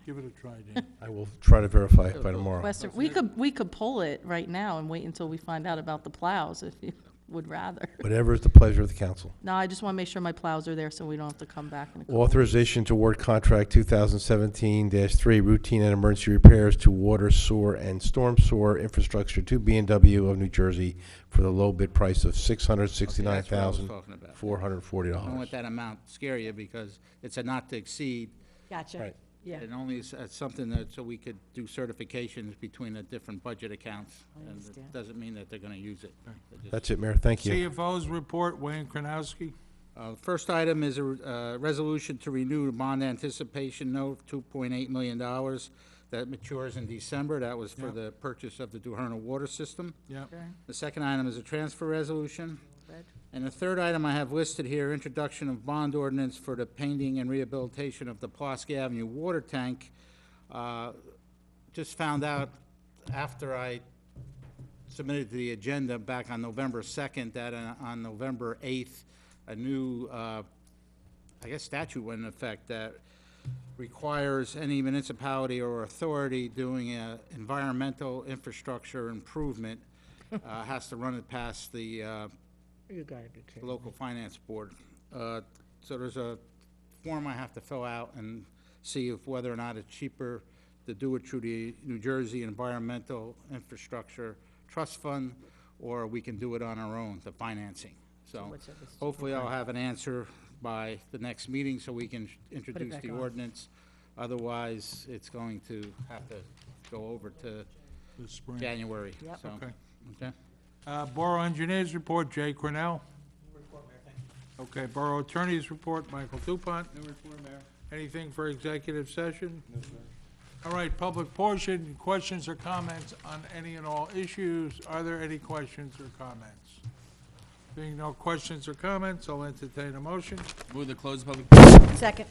Give it a try, Dan. I will try to verify it by tomorrow. Western, we could pull it right now and wait until we find out about the plows if you would rather. Whatever is the pleasure of the council. No, I just want to make sure my plows are there so we don't have to come back in a couple. Authorization to award contract 2017-3 routine and emergency repairs to water, sewer, and storm sewer infrastructure to B&W of New Jersey for the low bid price of $669,440. Don't let that amount scare you because it's a not to exceed. Gotcha. Right. Yeah. And only something that, so we could do certifications between the different budget accounts. And understand. it doesn't mean that they're gonna use it. They're just- That's it, Mayor. Thank you. CFO's report, Wayne Kronowski. First item is a resolution to renew the bond anticipation note of $2.8 million that matures in December. That was for Yep. the purchase of the Duherna water system. Yep. The second item is a transfer resolution. Red. And the third item I have listed here, introduction of bond ordinance for the painting and rehabilitation of the Pulaski Avenue water tank. Just found out after I submitted to the agenda back on November 2nd that on November 8th, a new, I guess statute went in effect that requires any municipality or authority doing a environmental infrastructure improvement has to run it past the local finance board. So there's a form I have to fill out and see if whether or not it's cheaper to do it through the New Jersey Environmental Infrastructure Trust Fund, or we can do it on our own, the financing. So whichever's cheaper. hopefully I'll have an answer by the next meeting so we can introduce back the on. ordinance. Otherwise, it's going to have to go over to The spring. January. Yep. So, Okay. okay. Borough Engineers report, Jay Cornell. Okay, Borough Attorney's report, Michael Dupont. No report, Mayor. Anything for executive session? No, sir. All right, public portion, questions or comments on any and all issues? Are there any questions or comments? Being no questions or comments, I'll entertain a motion. Move to close the public. Second.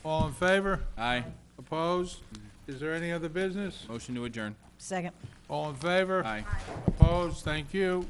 All in favor? Aye. Opposed? Is there any other business? Motion to adjourn. Second. All in favor? Aye. Opposed? Thank you.